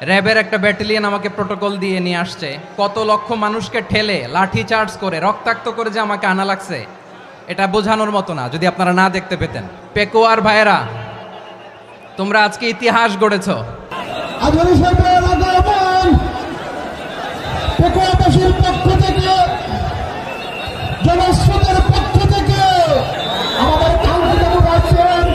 র্যাবের একটা ব্যাটালিয়ন আমাকে প্রোটোকল দিয়ে নিয়ে আসছে, কত লক্ষ মানুষকে ঠেলে লাঠি চার্জ করে রক্তাক্ত করে যে আমাকে আনা লাগছে, এটা বোঝানোর মতো না যদি আপনারা না দেখতে পেতেন। পেকুয়ার ভাইয়েরা, তোমরা আজকে ইতিহাস গড়েছো। পেকুয়াবাসীর পক্ষ থেকে, জনস্রোতের পক্ষ থেকে আমাদের কাঙ্ক্ষিত আছেন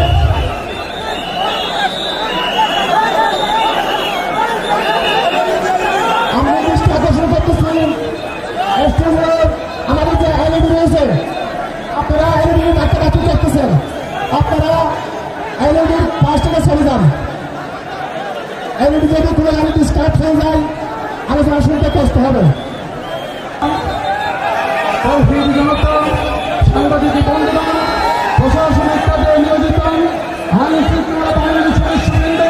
আমরা দৃষ্টি আকর্ষণ করতেছি আমাদের যে এলইডি রয়েছে, আপনারা এলইডি ডাকাডাকি করতেছেন, আপনারা এলইডির পাশ থেকে চলে যান। এলইডি যদি কোনো এলইডি স্টার্ট হয়ে যায় আলোচনা শুনতে কষ্ট হবে। সাংবাদিক বন্ধুগণ, প্রশাসনিক কাজে নিয়োজিত আইন শৃঙ্খলা বাহিনীর সদস্যবৃন্দ,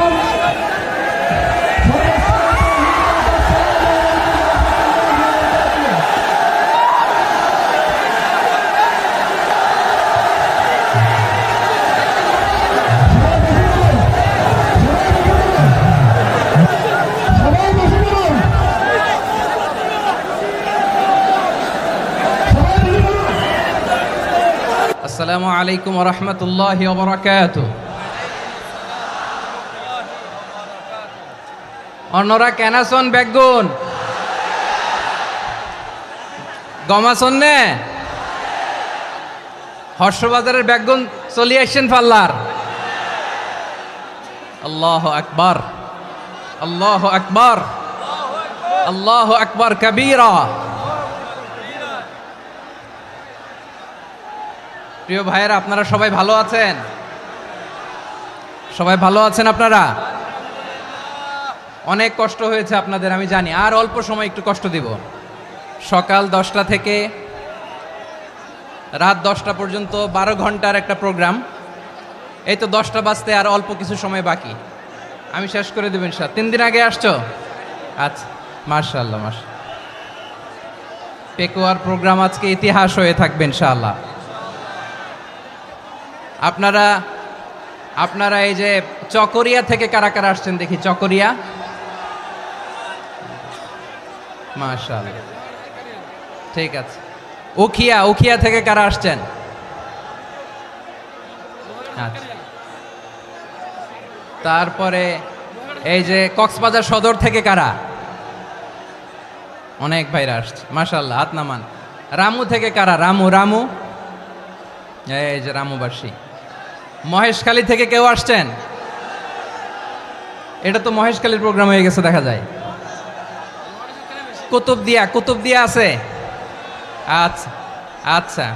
আসসালামু আলাইকুম ওয়া রাহমাতুল্লাহি ওয়া বারাকাতুহু। অন্যরা কেনাসন বেগুন গমাসন নে হর্ষবাজারের বেগুন চলি আসছেন পাল্লার। আল্লাহু আকবার, আল্লাহু আকবার, আল্লাহু আকবার কাবীরা। প্রিয় ভাইয়েরা, আপনারা সবাই ভালো আছেন? সবাই ভালো আছেন? আপনারা অনেক কষ্ট হয়েছে আপনাদের, আমি জানি। আর অল্প সময় একটু কষ্ট দিব। সকাল 10টা থেকে রাত 10টা পর্যন্ত 12 ঘন্টার একটা প্রোগ্রাম। এই তো 10টা বাজতে আর অল্প কিছু সময় বাকি, আমি শেষ করে দেব ইনশাআল্লাহ। 3 দিন আগে আসছো? আচ্ছা, মাশাআল্লাহ মাশাআল্লাহ। পেকুয়ার প্রোগ্রাম আজকে ইতিহাস হয়ে থাকবে ইনশাআল্লাহ। আপনারা এই যে চকরিয়া থেকে কারা কারা আসছেন দেখি? চকরিয়া, মাশাআল্লাহ, ঠিক আছে। উখিয়া থেকে কারা আসছেন? আচ্ছা। তারপরে এই যে কক্সবাজার সদর থেকে কারা? অনেক ভাইরা আসছে, মাশাআল্লাহ, হাত নামান। রামু থেকে কারা? রামু, এই যে রামুবাসী। মহেশখালী থেকে কেউ আসছেন? এটা তো মহেশখালীর প্রোগ্রাম হয়ে গেছে দেখা যায়। কুতুবদিয়া আছে? আচ্ছা আচ্ছা।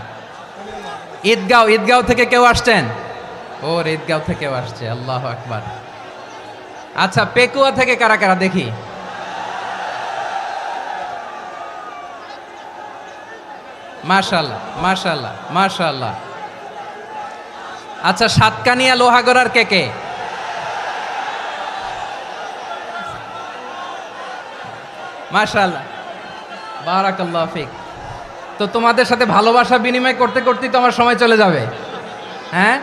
ঈদগাঁও থেকে কেউ আসছেন? ওর ঈদগাঁও থেকেও আসছে, আল্লাহু আকবার। আচ্ছা, পেকুয়া থেকে কারা কারা দেখি? মাশাআল্লাহ মাশাআল্লাহ মাশাআল্লাহ। আচ্ছা, সাতকানিয়া লোহাগড়ার কে? মাশাআল্লাহ, বারাকাল্লাহু ফিক। তো তোমাদের সাথে ভালোবাসা বিনিময় করতে করতেই তো আমার সময় চলে যাবে। হ্যাঁ,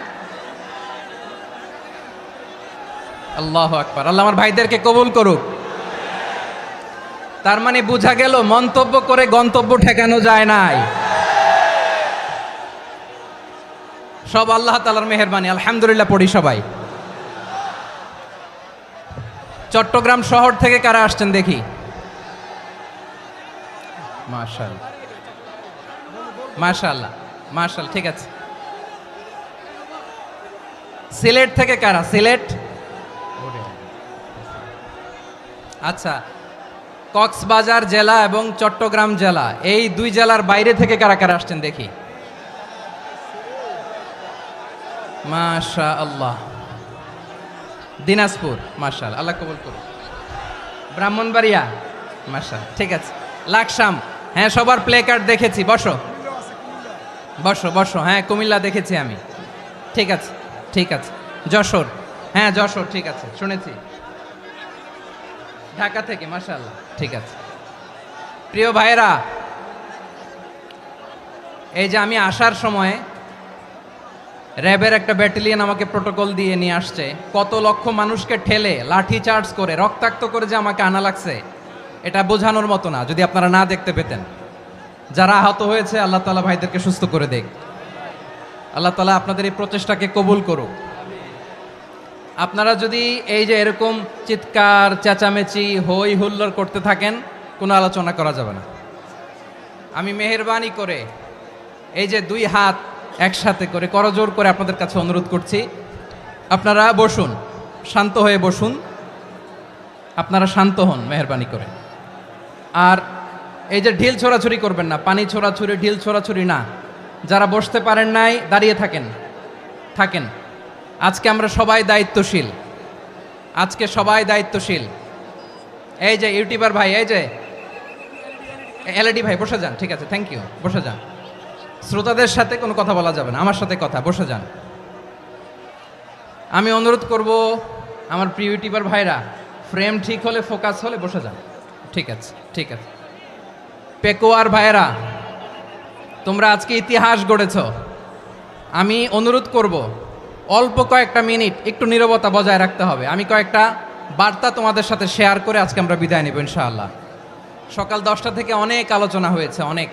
আল্লাহু আকবার। আল্লাহ আমার ভাইদেরকে কবুল করুক। তার মানে বোঝা গেল মন্তব্য করে গন্তব্য ঠেকানো যায় নাই। সব আল্লাহ তাআলার মেহেরবানি, আলহামদুলিল্লাহ পড়ি সবাই। চট্টগ্রাম শহর থেকে কারা আসছেন দেখি? মাশাআল্লাহ মাশাআল্লাহ মাশাআল্লাহ, ঠিক আছে। সিলেট থেকে কারা? সিলেট, আচ্ছা। কক্সবাজার জেলা এবং চট্টগ্রাম জেলা, এই দুই জেলার বাইরে থেকে কারা কারা আসছেন দেখি? মাশাআল্লাহ। দিনাজপুর, মাশাআল্লাহ, আল্লাহ কবুল করুন। ব্রাহ্মণবাড়িয়া, মাশাআল্লাহ, ঠিক আছে। লাকসাম, হ্যাঁ, সবার প্লে কার্ড দেখেছি। বসো বসো বসো। হ্যাঁ, কুমিল্লা দেখেছি আমি, ঠিক আছে ঠিক আছে। যশোর, হ্যাঁ যশোর, ঠিক আছে, শুনেছি। ঢাকা থেকে, মাশাআল্লাহ, ঠিক আছে। প্রিয় ভাইয়েরা, এই যে আমি আসার সময় র্যাবের একটা ব্যাটালিয়ন আমাকে প্রোটোকল দিয়ে নিয়ে আসছে, কত লক্ষ মানুষকে ঠেলে লাঠি চার্জ করে রক্তাক্ত করে যে আমাকে আনা লাগছে, এটা বোঝানোর মতো না যদি আপনারা না দেখতে পেতেন। যারা আহত হয়েছে আল্লাহ তাআলা ভাইদেরকে সুস্থ করে দেখ। আল্লাহ তাআলা আপনাদের এই প্রচেষ্টাকে কবুল করুক। আপনারা যদি এই যে এরকম চিৎকার চেঁচামেচি হই হুল্লোড় করতে থাকেন, কোনো আলোচনা করা যাবে না। আমি মেহেরবানি করে এই যে দুই হাত একসাথে করে করজোর করে আপনাদের কাছে অনুরোধ করছি, আপনারা বসুন, শান্ত হয়ে বসুন, আপনারা শান্ত হন মেহেরবানি করে। আর এই যে ঢিল ছোড়াছুরি করবেন না, পানি ছোড়াছুরি ঢিল ছোড়াছুরি না। যারা বসতে পারেন নাই দাঁড়িয়ে থাকেন। আজকে আমরা সবাই দায়িত্বশীল, আজকে সবাই দায়িত্বশীল। এই যে ইউটিউবার ভাই, এই যে এলইডি ভাই বসে যান, ঠিক আছে, থ্যাংক ইউ, বসে যান। শ্রোতাদের সাথে কোনো কথা বলা যাবে না, আমার সাথে কথা, বসে যান। আমি অনুরোধ করব আমার প্রিয় ইউটিউবার ভাইরা, ফ্রেম ঠিক হলে ফোকাস হলে বসে যান, ঠিক আছে, ঠিক আছে। পেকোয়ার ভাইরা, তোমরা আজকে ইতিহাস গড়েছ। আমি অনুরোধ করব অল্প কয়েকটা মিনিট একটু নীরবতা বজায় রাখতে হবে। আমি কয়েকটা বার্তা তোমাদের সাথে শেয়ার করে আজকে আমরা বিদায় নেব ইনশাআল্লাহ। সকাল 10টা থেকে অনেক আলোচনা হয়েছে, অনেক,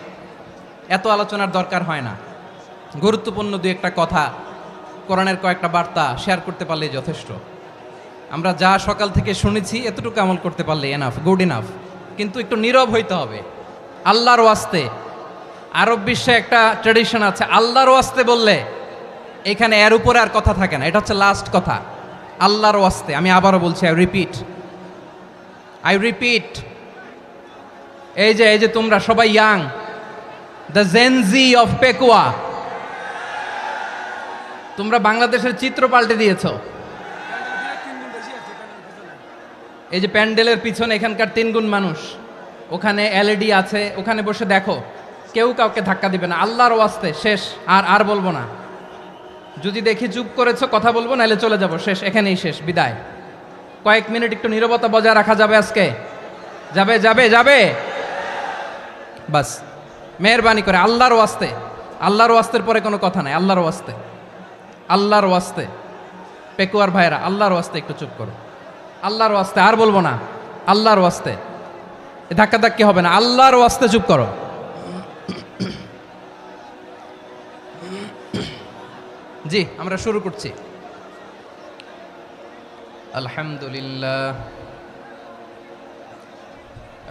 এত আলোচনার দরকার হয় না। গুরুত্বপূর্ণ দুই একটা কথা, কোরআনের কয়েকটা বার্তা শেয়ার করতে পারলেই যথেষ্ট। আমরা যা সকাল থেকে শুনেছি এতটুকু আমল করতে পারলে এনাফ, গুড ইনাফ। কিন্তু একটু নীরব হইতে হবে আল্লাহর ওয়াস্তে। আরব বিশ্বে একটা ট্র্যাডিশন আছে, আল্লাহর ওয়াস্তে বললে এখানে এর উপরে আর কথা থাকে না, এটা হচ্ছে লাস্ট কথা। আল্লাহর ওয়াস্তে, আমি আবারও বলছি, আই রিপিট। এই যে তোমরা সবাই young, the Gen Z of Pekua, তোমরা বাংলাদেশের চিত্র পাল্টে দিয়েছ। এই যে প্যান্ডেলের পিছনে এখানকার 3 গুণ মানুষ, ওখানে এলইডি আছে, ওখানে বসে দেখো, কেউ কাউকে ধাক্কা দিবে না। আল্লাহর ওয়াস্তে, শেষ। আর বলবো না। যদি দেখি চুপ করেছো, কথা বলবো, নাহলে চলে যাব, শেষ, এখানেই শেষ, বিদায়। কয়েক মিনিট একটু নীরবতা বজায় রাখা যাবে আজকে? যাবে বাস, মেহেরবানি করে আল্লাহর ওয়াস্তে। আল্লাহর ওয়াস্তের পরে কোনো কথা নাই, আল্লাহর ওয়াস্তে। পেকুয়ার ভাইরা, আল্লাহর ওয়াস্তে একটু চুপ করো, আল্লাহর ওয়াস্তে, আর বলবো না, আল্লাহর ওয়াস্তে। ধাক্কাধাক্কি হবে না, আল্লাহর ওয়াস্তে চুপ করো। জি, আমরা শুরু করছি।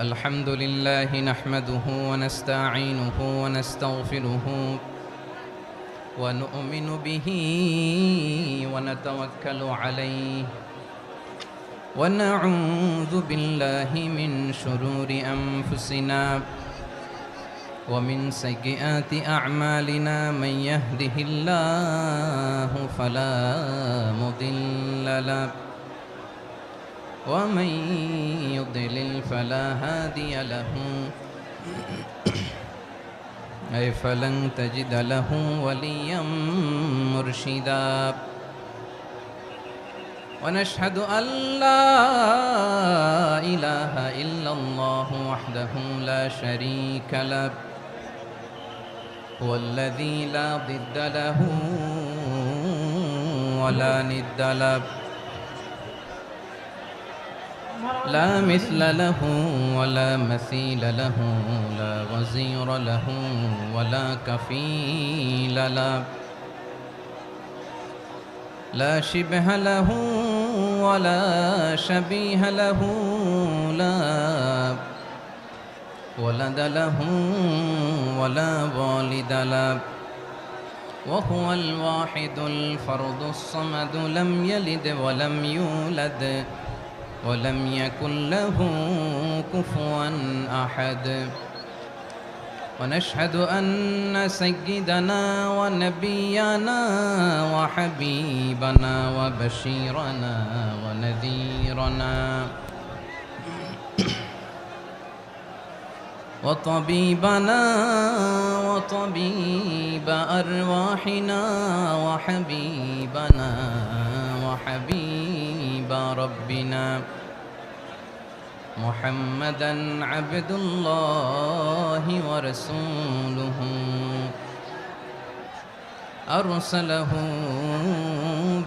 আলহামদুলিল্লাহ নাহমাদুহু ওয়া নাস্তাঈনুহু ওয়া নাস্তাগফিরুহু ওয়া নু'মিনু বিহি ওয়া নাতাওয়াক্কালু আলাইহি ওয়া নাউযু বিল্লাহি মিন শুরুরি আনফুসিনা ومن سيئات أعمالنا من يهده الله فلا مضل له ومن يضلل فلا هادي له أي فلن تجد له وليا مرشدا ونشهد أن لا إله إلا الله وحده لا شريك له هو الذي لا ضد له ولا ند له لا مثل له ولا مثيل له لا وزير له ولا كفيل له لا شبه له ولا شبيه له لا ولد له ولا والد له وهو الواحد الفرد الصمد لم يلد ولم يولد ولم يكن له كفوا أحد ونشهد أن سيدنا ونبينا وحبيبنا وبشيرنا ونذيرنا وطبيبنا وطبيب أرواحنا وحبيبنا وحبيب ربنا محمدا عبد الله ورسوله أرسله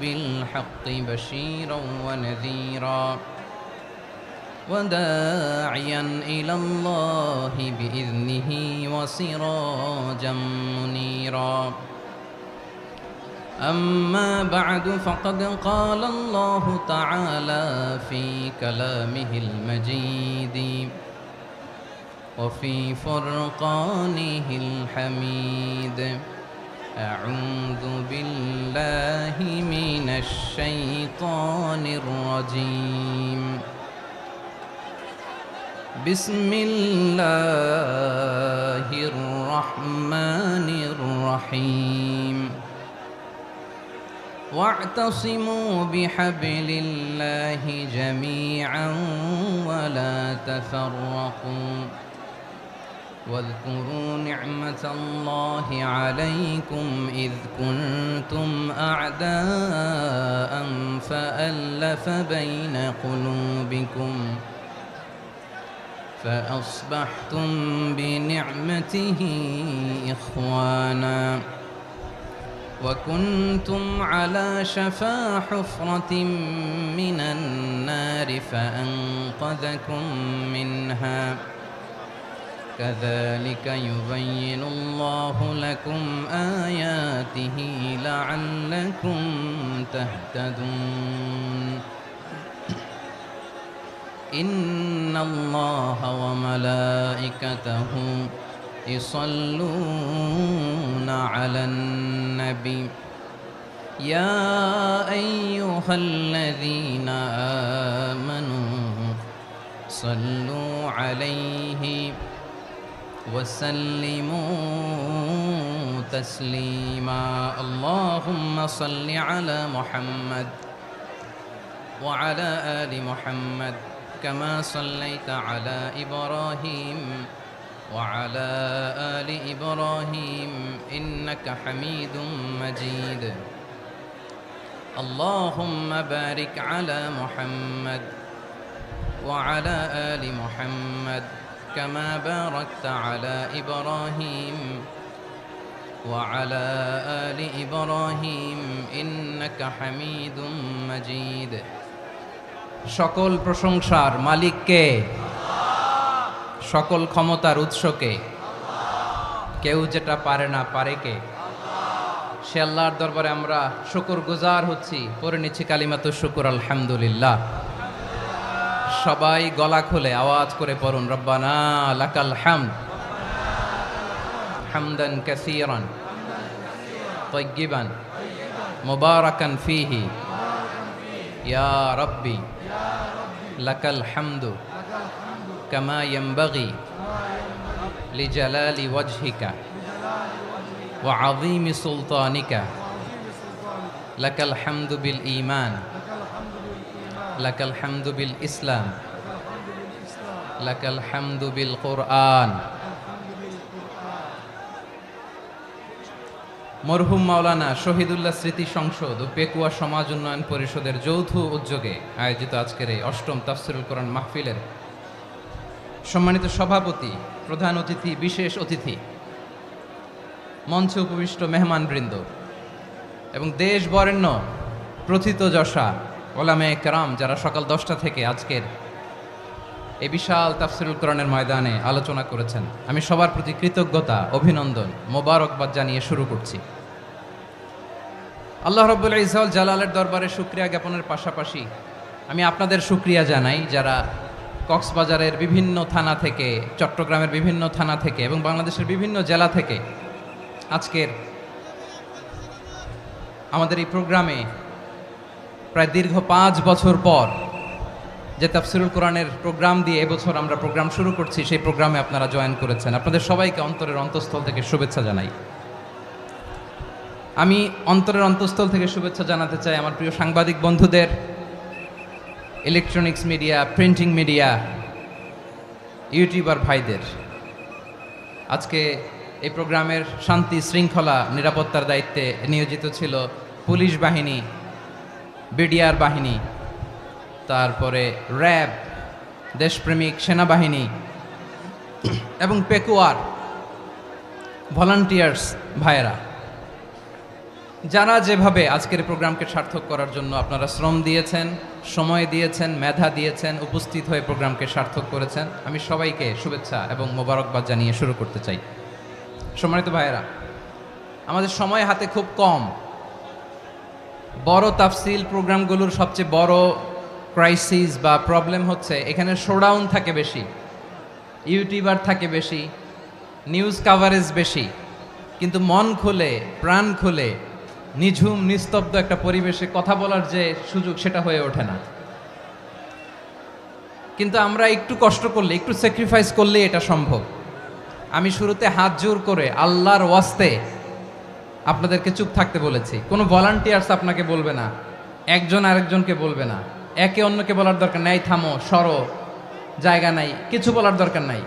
بالحق بشيرا ونذيرا وداعيا إلى الله بإذنه وسراجا منيرا أما بعد فقد قال الله تعالى في كلامه المجيد وفي فرقانه الحميد أعوذ بالله من الشيطان الرجيم بسم الله الرحمن الرحيم واعتصموا بحبل الله جميعا ولا تفرقوا واذكروا نعمة الله عليكم إذ كنتم أعداء فألف بين قلوبكم فأصبحتم بنعمته إخوانا وكنتم على شفا حفرة من النار فأنقذكم منها كذلك يبين الله لكم آياته لعلكم تهتدون إن الله وملائكته يصلون على النبي يا أيها الذين آمنوا صلوا عليه وسلموا تسليما اللهم صل على محمد وعلى آل محمد كما صليت على إبراهيم وعلى آل إبراهيم إنك حميد مجيد اللهم بارك على محمد وعلى آل محمد كما باركت على إبراهيم وعلى آل إبراهيم إنك حميد مجيد সকল প্রশংসার মালিক কে? সকল ক্ষমতার উৎস কে? কেউ যেটা পারে না পারে কে? সে আল্লাহর দরবারে আমরা শুকরগুজার হচ্ছি, পড়ে নিচ্ছি কালিমাতুশ শুকর আলহামদুলিল্লাহ। সবাই গলা খুলে আওয়াজ করে পড়ুন রব্বানা লাকাল হামদ হামদান কাসীরান তাইয়্যিবান মুবারাকান ফীহি ইয়া রাব্বি লাকাল হামদু কামা ইয়ানবাগি লিজালালি ওয়াজহিকা ওয়া আযীমি সুলতানিকা লাকাল হামদু বিল ঈমান লাকাল হামদু বিল ইসলাম লাকাল হামদু বিল কুরআন। মরহুম মাওলানা শহীদুল্লাহ স্মৃতি সংসদ ও পেকুয়া সমাজ উন্নয়ন পরিষদের যৌথ উদ্যোগে আয়োজিত আজকের এই অষ্টম তাফসিরুল কোরআন মাহফিলের সম্মানিত সভাপতি, প্রধান অতিথি, বিশেষ অতিথি, মঞ্চে উপবিষ্ট মেহমানবৃন্দ এবং দেশ বরেণ্য প্রথিতযশা ওলামায়ে কেরাম যারা সকাল 10টা থেকে আজকের এই বিশাল তাফসিরুল কোরআনের ময়দানে আলোচনা করেছেন, আমি সবার প্রতি কৃতজ্ঞতা, অভিনন্দন, মোবারকবাদ জানিয়ে শুরু করছি। আল্লাহ রাব্বুল ইজ্জত ওয়াল জালালের দরবারে শুকরিয়া জ্ঞাপনের পাশাপাশি আমি আপনাদের শুকরিয়া জানাই যারা কক্সবাজারের বিভিন্ন থানা থেকে, চট্টগ্রামের বিভিন্ন থানা থেকে এবং বাংলাদেশের বিভিন্ন জেলা থেকে আজকের আমাদের এই প্রোগ্রামে প্রায় দীর্ঘ 5 বছর পর যে তাফসিরুল কোরআনের প্রোগ্রাম দিয়ে এবছর আমরা প্রোগ্রাম শুরু করছি, সেই প্রোগ্রামে আপনারা জয়েন করেছেন। আপনাদের সবাইকে অন্তরের অন্তঃস্থল থেকে শুভেচ্ছা জানাই। আমি অন্তরের অন্তঃস্থল থেকে শুভেচ্ছা জানাতে চাই আমার প্রিয় সাংবাদিক বন্ধুদের, electronics media, printing media, YouTuber ভাইদের। আজকে এই প্রোগ্রামের শান্তি শৃঙ্খলা নিরাপত্তার দায়িত্বে নিয়োজিত ছিল পুলিশ বাহিনী, বিডিআর বাহিনী, তারপরে র্যাব, দেশপ্রেমিক সেনাবাহিনী এবং পেকুয়ার ভলান্টিয়ার্স ভাইয়েরা। যারা যেভাবে আজকের প্রোগ্রামকে সার্থক করার জন্য আপনারা শ্রম দিয়েছেন, সময় দিয়েছেন, মেধা দিয়েছেন, উপস্থিত হয়ে প্রোগ্রামকে সার্থক করেছেন, আমি সবাইকে শুভেচ্ছা এবং মোবারকবাদ জানিয়ে শুরু করতে চাই। সম্মানিত ভাইয়েরা, আমাদের সময় হাতে খুব কম। বড় তাফসিল প্রোগ্রামগুলোর সবচেয়ে বড় ক্রাইসিস বা প্রবলেম হচ্ছে এখানে শোডাউন থাকে বেশি, ইউটিউবার থাকে বেশি, নিউজ কাভারেজ বেশি, কিন্তু মন খুলে, প্রাণ খুলে, নিঝুম নিস্তব্ধ একটা পরিবেশে কথা বলার যে সুযোগ, সেটা হয়ে ওঠে না। কিন্তু আমরা একটু কষ্ট করলে, একটু স্যাক্রিফাইস করলে এটা সম্ভব। আমি শুরুতে হাত জোর করে আল্লাহর ওয়াস্তে আপনাদেরকে চুপ থাকতে বলেছি। কোনো ভলান্টিয়ার্স আপনাকে বলবে না, একজন আরেকজনকে বলবে না, একে অন্যকে বলার দরকার নাই, থামো, সরো, জায়গা নাই, কিছু বলার দরকার নাই।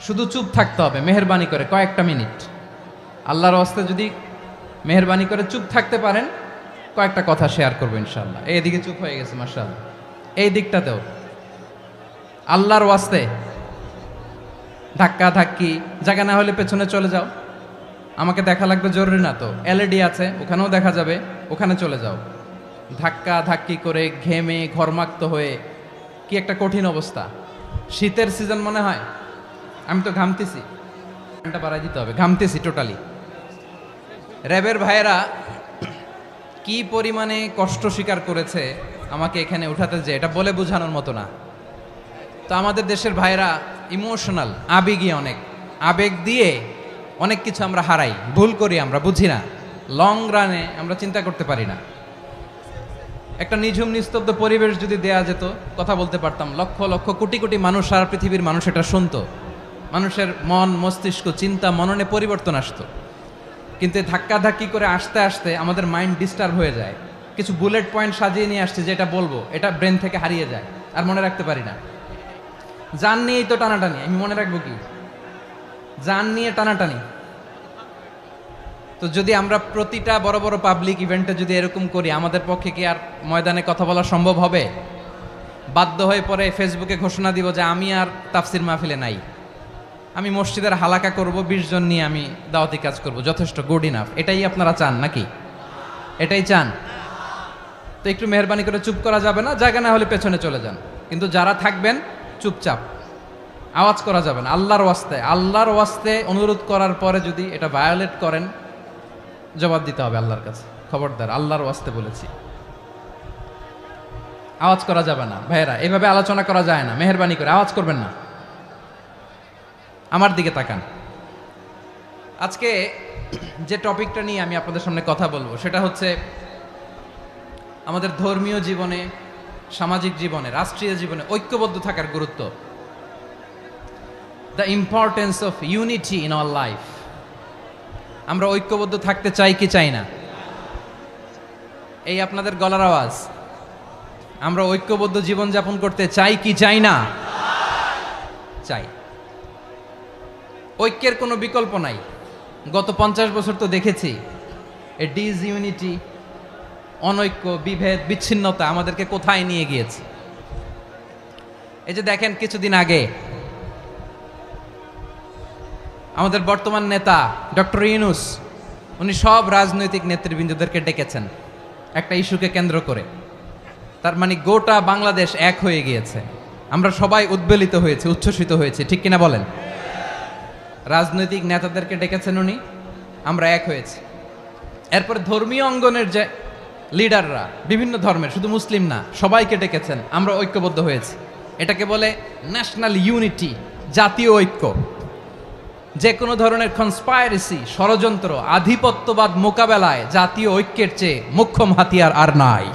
শুধু চুপ থাকতে হবে মেহেরবানি করে কয়েকটা মিনিট। আল্লাহর ওয়াস্তে যদি মেহেরবানি করে চুপ থাকতে পারেন, কয়েকটা কথা শেয়ার করবো ইনশাআল্লাহ। এইদিকে চুপ হয়ে গেছে মাশাআল্লাহ, এই দিকটাতেও আল্লাহর ওয়াস্তে ধাক্কা ধাক্কি, জায়গা না হলে পেছনে চলে যাও। আমাকে দেখা লাগবে জরুরি না তো, এলইডি আছে, ওখানেও দেখা যাবে, ওখানে চলে যাও। ধাক্কা ধাক্কি করে ঘেমে ঘরমাক্ত হয়ে কি একটা কঠিন অবস্থা। শীতের সিজন মনে হয়, আমি তো ঘামতেছি, ফ্যানটা বাড়াই দিতে হবে, ঘামতেছি টোটালি। র্যাবের ভাইয়েরা কি পরিমাণে কষ্ট স্বীকার করেছে আমাকে এখানে উঠাতে, যে এটা বলে বোঝানোর মতো না। তো আমাদের দেশের ভাইয়েরা ইমোশনাল, আবেগী অনেক, আবেগ দিয়ে অনেক কিছু আমরা হারাই, ভুল করি, আমরা বুঝি না, লং রানে আমরা চিন্তা করতে পারি না। একটা নিঝুম নিস্তব্ধ পরিবেশ যদি দেয়া যেত, কথা বলতে পারতাম, লক্ষ লক্ষ কোটি কোটি মানুষ, সারা পৃথিবীর মানুষ এটা শুনতো, মানুষের মন মস্তিষ্ক চিন্তা মননে পরিবর্তন আসতো। কিন্তু ধাক্কা ধাক্কি করে আসতে আসতে আমাদের মাইন্ড ডিস্টার্ব হয়ে যায়। কিছু বুলেট পয়েন্ট সাজিয়ে নিয়ে আসছে, যেটা বলবো এটা ব্রেন থেকে হারিয়ে যায়, আর মনে রাখতে পারি না। জান নিয়েই তো টানাটানি, আমি মনে রাখবো কি? জান নিয়ে টানাটানি। তো যদি আমরা প্রতিটা বড় বড় পাবলিক ইভেন্টে যদি এরকম করি, আমাদের পক্ষে কি আর ময়দানে কথা বলা সম্ভব হবে? বাধ্য হয়ে পরে ফেসবুকে ঘোষণা দিব যে আমি আর তাফসির মাহফিলে নাই, আমি মসজিদের হালাকা করব, 20 জন নিয়ে আমি দাওয়াতি কাজ করব, যথেষ্ট, গুড ইনাফ। এটাই আপনারা চান নাকি? এটাই চান? তো একটু মেহরবানি করে চুপ করা যাবে না, জায়গা না হলে পেছনে চলে যান। কিন্তু যারা থাকবেন চুপচাপ, আওয়াজ করা যাবে না। আল্লাহর ওয়াস্তে, আল্লাহর ওয়াস্তে অনুরোধ করার পরে যদি এটা ভায়োলেট করেন, জবাব দিতে হবে আল্লাহর কাছে। খবরদার, আল্লাহর ওয়াস্তে বলেছি, আওয়াজ করা যাবে না। ভাইয়েরা, এভাবে আলোচনা করা যায় না, মেহরবানি করে আওয়াজ করবেন না। আমার দিকে তাকান। আজকে যে টপিকটা নিয়ে আমি আপনাদের সামনে কথা বলবো, সেটা হচ্ছে আমাদের ধর্মীয় জীবনে, সামাজিক জীবনে, রাষ্ট্রীয় জীবনে ঐক্যবদ্ধ থাকার গুরুত্ব। The importance of unity in our life. আমরা ঐক্যবদ্ধ থাকতে চাই কি চাই না? এই আপনাদের গলার আওয়াজ। আমরা ঐক্যবদ্ধ জীবনযাপন করতে চাই কি চাই না? চাই। ঐক্যের কোনো বিকল্প নাই। গত 50 বছর তো দেখেছি এ ডিসইউনিটি, অনৈক্য, বিভেদ, বিচ্ছিন্নতা আমাদেরকে কোথায় নিয়ে গিয়েছে। এই যে দেখেন, কিছুদিন আগে আমাদের বর্তমান নেতা ডক্টর ইউনূস, উনি সব রাজনৈতিক নেতৃবৃন্দদেরকে ডেকেছেন একটা ইস্যুকে কেন্দ্র করে। তার মানে গোটা বাংলাদেশ এক হয়ে গিয়েছে। আমরা সবাই উদ্বেলিত হয়েছে, উচ্ছ্বসিত হয়েছে, ঠিক কিনা বলেন? রাজনৈতিক নেতাদেরকে ডেকেছেন উনি, আমরা এক হয়েছি। এরপর ধর্মীয় অঙ্গনের যে লিডাররা, বিভিন্ন ধর্মের, শুধু মুসলিম না, সবাইকে ডেকেছেন, আমরা ঐক্যবদ্ধ হয়েছি। এটাকে বলে ন্যাশনাল ইউনিটি, জাতীয় ঐক্য। যে কোনো ধরনের কনস্পাইরেসি, ষড়যন্ত্র, আধিপত্যবাদ মোকাবেলায় জাতীয় ঐক্যের চেয়ে মোক্ষম হাতিয়ার আর নাই।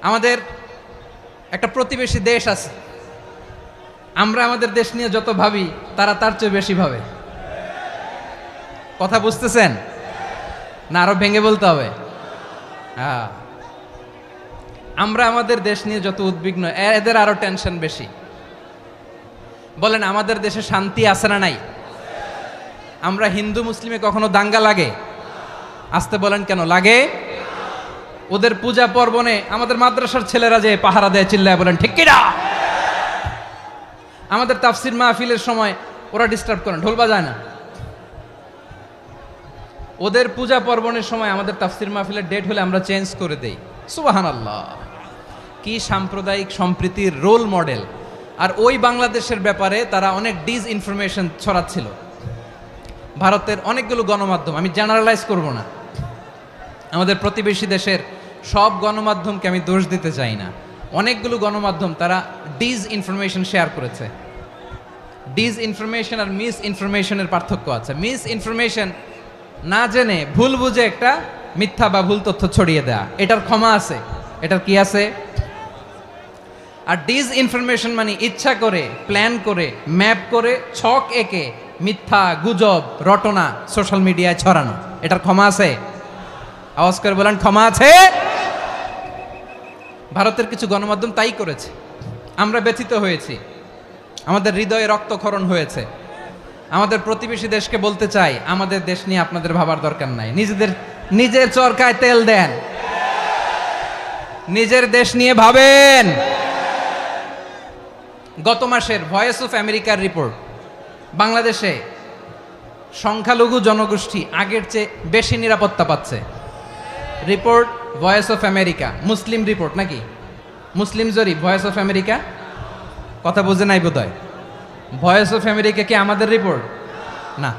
আমাদের একটা প্রতিবেশী দেশ আছে, আমরা আমাদের দেশ নিয়ে যত ভাবি, তারা তার চেয়ে বেশি ভাবে। কথা বুঝতেছেন না? আরো ভেঙে বলতে হবে। হ্যাঁ, আমরা আমাদের দেশ নিয়ে যত উদ্বিগ্ন, এদের আরো টেনশন বেশি। বলেন, আমাদের দেশে শান্তি আছে না নাই? আমরা হিন্দু মুসলিমে কখনো দাঙ্গা লাগে? আসতে বলেন, কেন লাগে? ওদের পূজা পার্বণে আমাদের মাদ্রাসার ছেলেরা যে পাহারা দেয়, চিল্লায় বলেন ঠিক কিনা? আমাদের তাফসির মাহফিলের সময় ওরা ডিস্টার্ব করেন, ঢোল বাজায় না। ওদের পূজা পার্বণের সময় আমাদের তাফসির মাহফিলের ডেট হলে আমরা চেঞ্জ করে দেই। সুবহানাল্লাহ, কি সাম্প্রদায়িক সম্প্রীতির রোল মডেল। আর ওই বাংলাদেশের ব্যাপারে তারা অনেক ডিসইনফরমেশন ছড়াচ্ছিল। ভারতের অনেকগুলো গণমাধ্যম, আমি জেনারেলাইজ করব না, আমাদের প্রতিবেশী দেশের সব গণমাধ্যমকে আমি দোষ দিতে চাই না, অনেকগুলো গণমাধ্যম তারা ডিসইনফরমেশন শেয়ার করেছে। ডিসইনফরমেশন আর মিস ইনফরমেশনের পার্থক্য আছে। মিস ইনফরমেশন না জেনে ভুল বুঝে একটা মিথ্যা বা ভুল তথ্য ছড়িয়ে দেয়া, এটার ক্ষমা আছে, এটার কি আছে। আর ডিসইনফরমেশন মানে ইচ্ছা করে, প্ল্যান করে, ম্যাপ করে, ছক এঁকে মিথ্যা, গুজব, রটনা সোশ্যাল মিডিয়ায় ছড়ানো, এটার ক্ষমা আছে? আওয়াজ করে বলেন, ক্ষমা আছে? ভারতের কিছু গণমাধ্যম তাই করেছে, আমরা ব্যথিত হয়েছি, আমাদের হৃদয়ে রক্তক্ষরণ হয়েছে। আমাদের প্রতিবেশী দেশকে বলতে চাই, আমাদের দেশ নিয়ে আপনাদের ভাবার দরকার নাই, নিজের চরকায় তেল দেন, নিজের দেশ নিয়ে ভাবেন। গত মাসের ভয়েস অফ আমেরিকার রিপোর্ট, বাংলাদেশে সংখ্যালঘু জনগোষ্ঠী আগের চেয়ে বেশি নিরাপত্তা পাচ্ছে। Report voice of America, Muslim report নাকি, মুসলিম জরিপ ভয়েস অফ আমেরিকা। কথা বুঝে নাই বোধহয়। ভয়েস অফ আমেরিকা কি আমাদের রিপোর্ট না?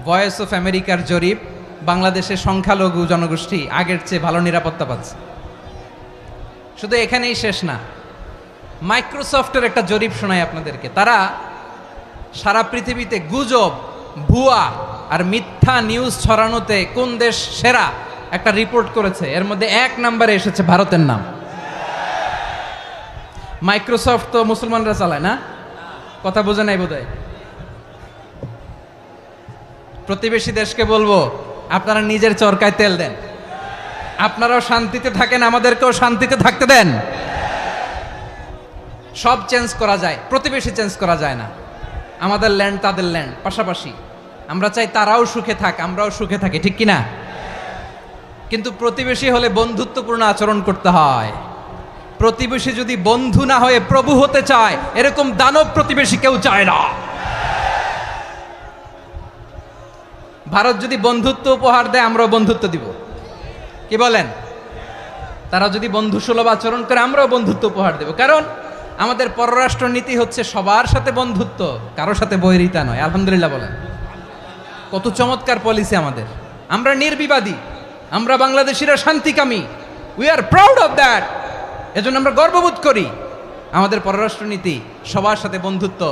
ভয়েস অফ আমেরিকার জরিপ, বাংলাদেশের সংখ্যালঘু জনগোষ্ঠী আগের চেয়ে ভালো নিরাপত্তা পাচ্ছে। শুধু এখানেই শেষ না, মাইক্রোসফটের একটা জরিপ শোনাই আপনাদেরকে। তারা সারা পৃথিবীতে গুজব, ভুয়া আর মিথ্যা নিউজ ছড়ানোতে কোন দেশ সেরা একটা রিপোর্ট করেছে। এর মধ্যে 1 নম্বরে এসেছে ভারতের নাম। মাইক্রোসফট তো মুসলমানরা চালায় না, কথা বোঝে নাই বোধহয়। প্রতিবেশী দেশকে বলবো, আপনারা নিজের চরকায় তেল দেন, আপনারাও শান্তিতে থাকেন, আমাদেরকেও শান্তিতে থাকতে দেন। সব চেঞ্জ করা যায়, প্রতিবেশী চেঞ্জ করা যায় না। আমাদের ল্যান্ড তাদের ল্যান্ড, পাশাপাশি। আমরা চাই তারাও সুখে থাক, আমরাও সুখে থাকি, ঠিক কিনা? কিন্তু প্রতিবেশী হলে বন্ধুত্বপূর্ণ আচরণ করতে হয়। প্রতিবেশী যদি বন্ধু না হয়ে প্রভু হতে চায়, এরকম দানব প্রতিবেশী কেউ চায় না। ভারত যদি বন্ধুত্ব উপহার দেয়, আমরাও বন্ধুত্ব দিব, কি বলেন? তারা যদি বন্ধুসুলভ আচরণ করে, আমরাও বন্ধুত্ব উপহার দেব। কারণ আমাদের পররাষ্ট্র নীতি হচ্ছে সবার সাথে বন্ধুত্ব, কারোর সাথে বৈরিতা নয়। আলহামদুলিল্লাহ বলেন, কত চমৎকার পলিসি আমাদের। আমরা নির্বিবাদী, আমরা বাংলাদেশিরা শান্তিকামী, we are proud of that. এজন্য আমরা গর্ববোধ করি। আমাদের পররাষ্ট্র নীতি সবার সাথে বন্ধুত্ব,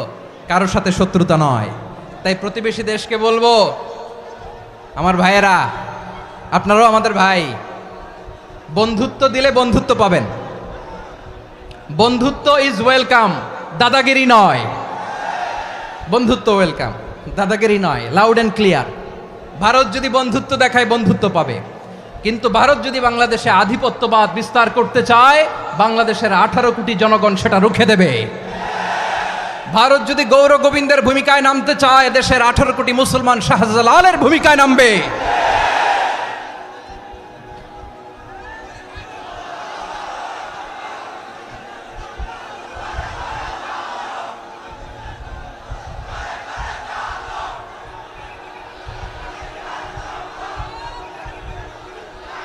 কারোর সাথে শত্রুতা নয়। তাই প্রতিবেশী দেশকে বলবো, আমার ভাইয়েরা, আপনারাও আমাদের ভাই, বন্ধুত্ব দিলে বন্ধুত্ব পাবেন। বন্ধুত্ব ইজ ওয়েলকাম, দাদাগিরি নয়। বন্ধুত্ব ওয়েলকাম, দাদাগিরি নয়, লাউড অ্যান্ড ক্লিয়ার। ভারত যদি বন্ধুত্ব দেখায়, বন্ধুত্ব পাবে। কিন্তু ভারত যদি বাংলাদেশে আধিপত্যবাদ বিস্তার করতে চায়, বাংলাদেশের 18 কোটি জনগণ সেটা রুখে দেবে। ভারত যদি গৌর গোবিন্দের ভূমিকায় নামতে চায়, দেশের 18 কোটি মুসলমান শাহজালালের ভূমিকায় নামবে।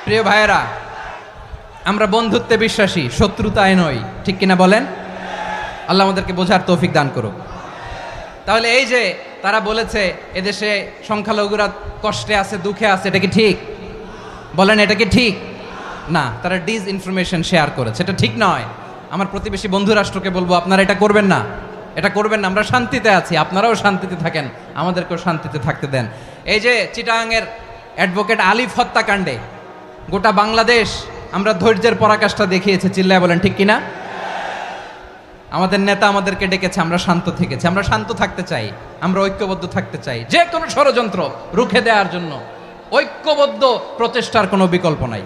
প্রিয় ভাইয়েরা, আমরা বন্ধুত্বে বিশ্বাসী, শত্রুতায় নই, ঠিক কিনা বলেন? আল্লাহ আমাদেরকে বোঝার তৌফিক দান করুক। তাহলে এই যে তারা বলেছে এদেশে সংখ্যালঘুরা কষ্টে আছে, দুঃখে আছে, এটা কি ঠিক? বলেন, এটা কি ঠিক? না, তারা ডিসইনফরমেশন শেয়ার করেছে, এটা ঠিক নয়। আমার প্রতিবেশী বন্ধু রাষ্ট্রকে বলবো, আপনারা এটা করবেন না, এটা করবেন না। আমরা শান্তিতে আছি, আপনারাও শান্তিতে থাকেন, আমাদেরকেও শান্তিতে থাকতে দেন। এই যে চিটাগাংয়ের অ্যাডভোকেট আলিফ হত্যাকাণ্ডে গোটা বাংলাদেশ আমরা ধৈর্যের পরাকাষ্ঠা দেখিয়েছে, চিল্লায় বলেন ঠিক কিনা? আমাদের নেতা আমাদেরকে ডেকেছে, আমরা শান্ত থেকেছি। আমরা শান্ত থাকতে চাই, আমরা ঐক্যবদ্ধ থাকতে চাই। যে কোনো ষড়যন্ত্র রুখে দেওয়ার জন্য ঐক্যবদ্ধ প্রচেষ্টার কোনো বিকল্প নাই।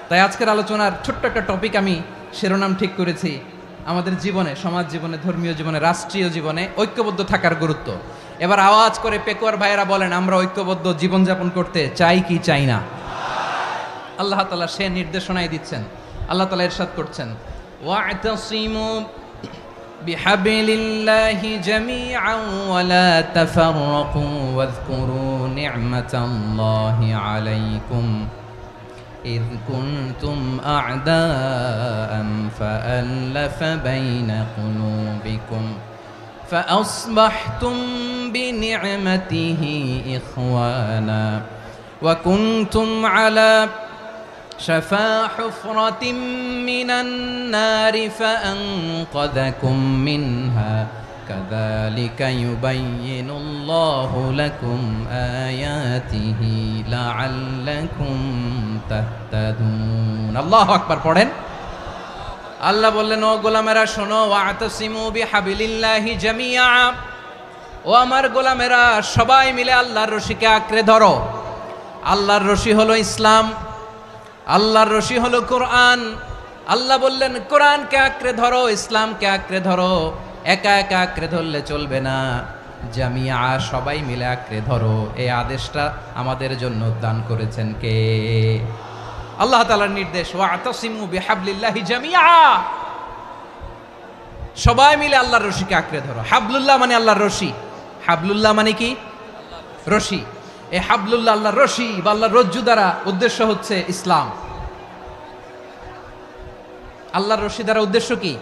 তাই আজকের আলোচনার ছোট্ট একটা টপিক আমি শিরোনাম ঠিক করেছি, আমাদের জীবনে, সমাজ জীবনে, ধর্মীয় জীবনে, রাষ্ট্রীয় জীবনে ঐক্যবদ্ধ থাকার গুরুত্ব। এবার আওয়াজ করে পেকুয়ার ভাইয়েরা বলেন, আমরা ঐক্যবদ্ধ জীবনযাপন করতে চাই কি চাই না? আল্লাহ তাআলা সে নির্দেশনাই দিচ্ছেন। আল্লাহ তাআলা ইরশাদ করছেন, ওয়া'তাসিমু بحبل الله جميعا ولا تفرقوا واذكروا نعمة الله عليكم إذ كنتم أعداء فألف بين قلوبكم فأصبحتم بنعمته إخوانا وكنتم على شفا حفرة من النار فأنقذكم منها كذلك يبين الله لكم آياته لعلكم تهتدون الله أكبر পড়েন আল্লাহ বললেন ও গোলামেরা শোনো ওয়াতাসিমু বিহাবিলিল্লাহি জামিআ ও আমার গোলামেরা সবাই মিলে আল্লাহর রশিকে আঁকড়ে ধরো আল্লাহর রশি হলো ইসলাম আল্লাহর রশি হলো কোরআন আল্লাহ বললেন কোরআনকে আঁকড়ে ধরো ইসলামকে আঁকড়ে ধরো একা একা আঁকড়ে ধরলে চলবে না জামিয়া সবাই মিলে আঁকড়ে ধরো এই আদেশটা আমাদের জন্য দান করেছেন কে আল্লাহ তাআলার নির্দেশ ওয়াতাসিমু বিহাবলিল্লাহি জামিআ সবাই মিলে আল্লাহর রশিকে আঁকড়ে ধরো হাবলুল্লাহ মানে আল্লাহর রশি হাবলুল্লাহ মানে কি রশি এই হাবলুল্লাহ আল্লাহর রশি বা আল্লাহর রজ্জু দ্বারা উদ্দেশ্য হচ্ছে ইসলাম আল্লাহর রশি দ্বারা উদ্দেশ্য কি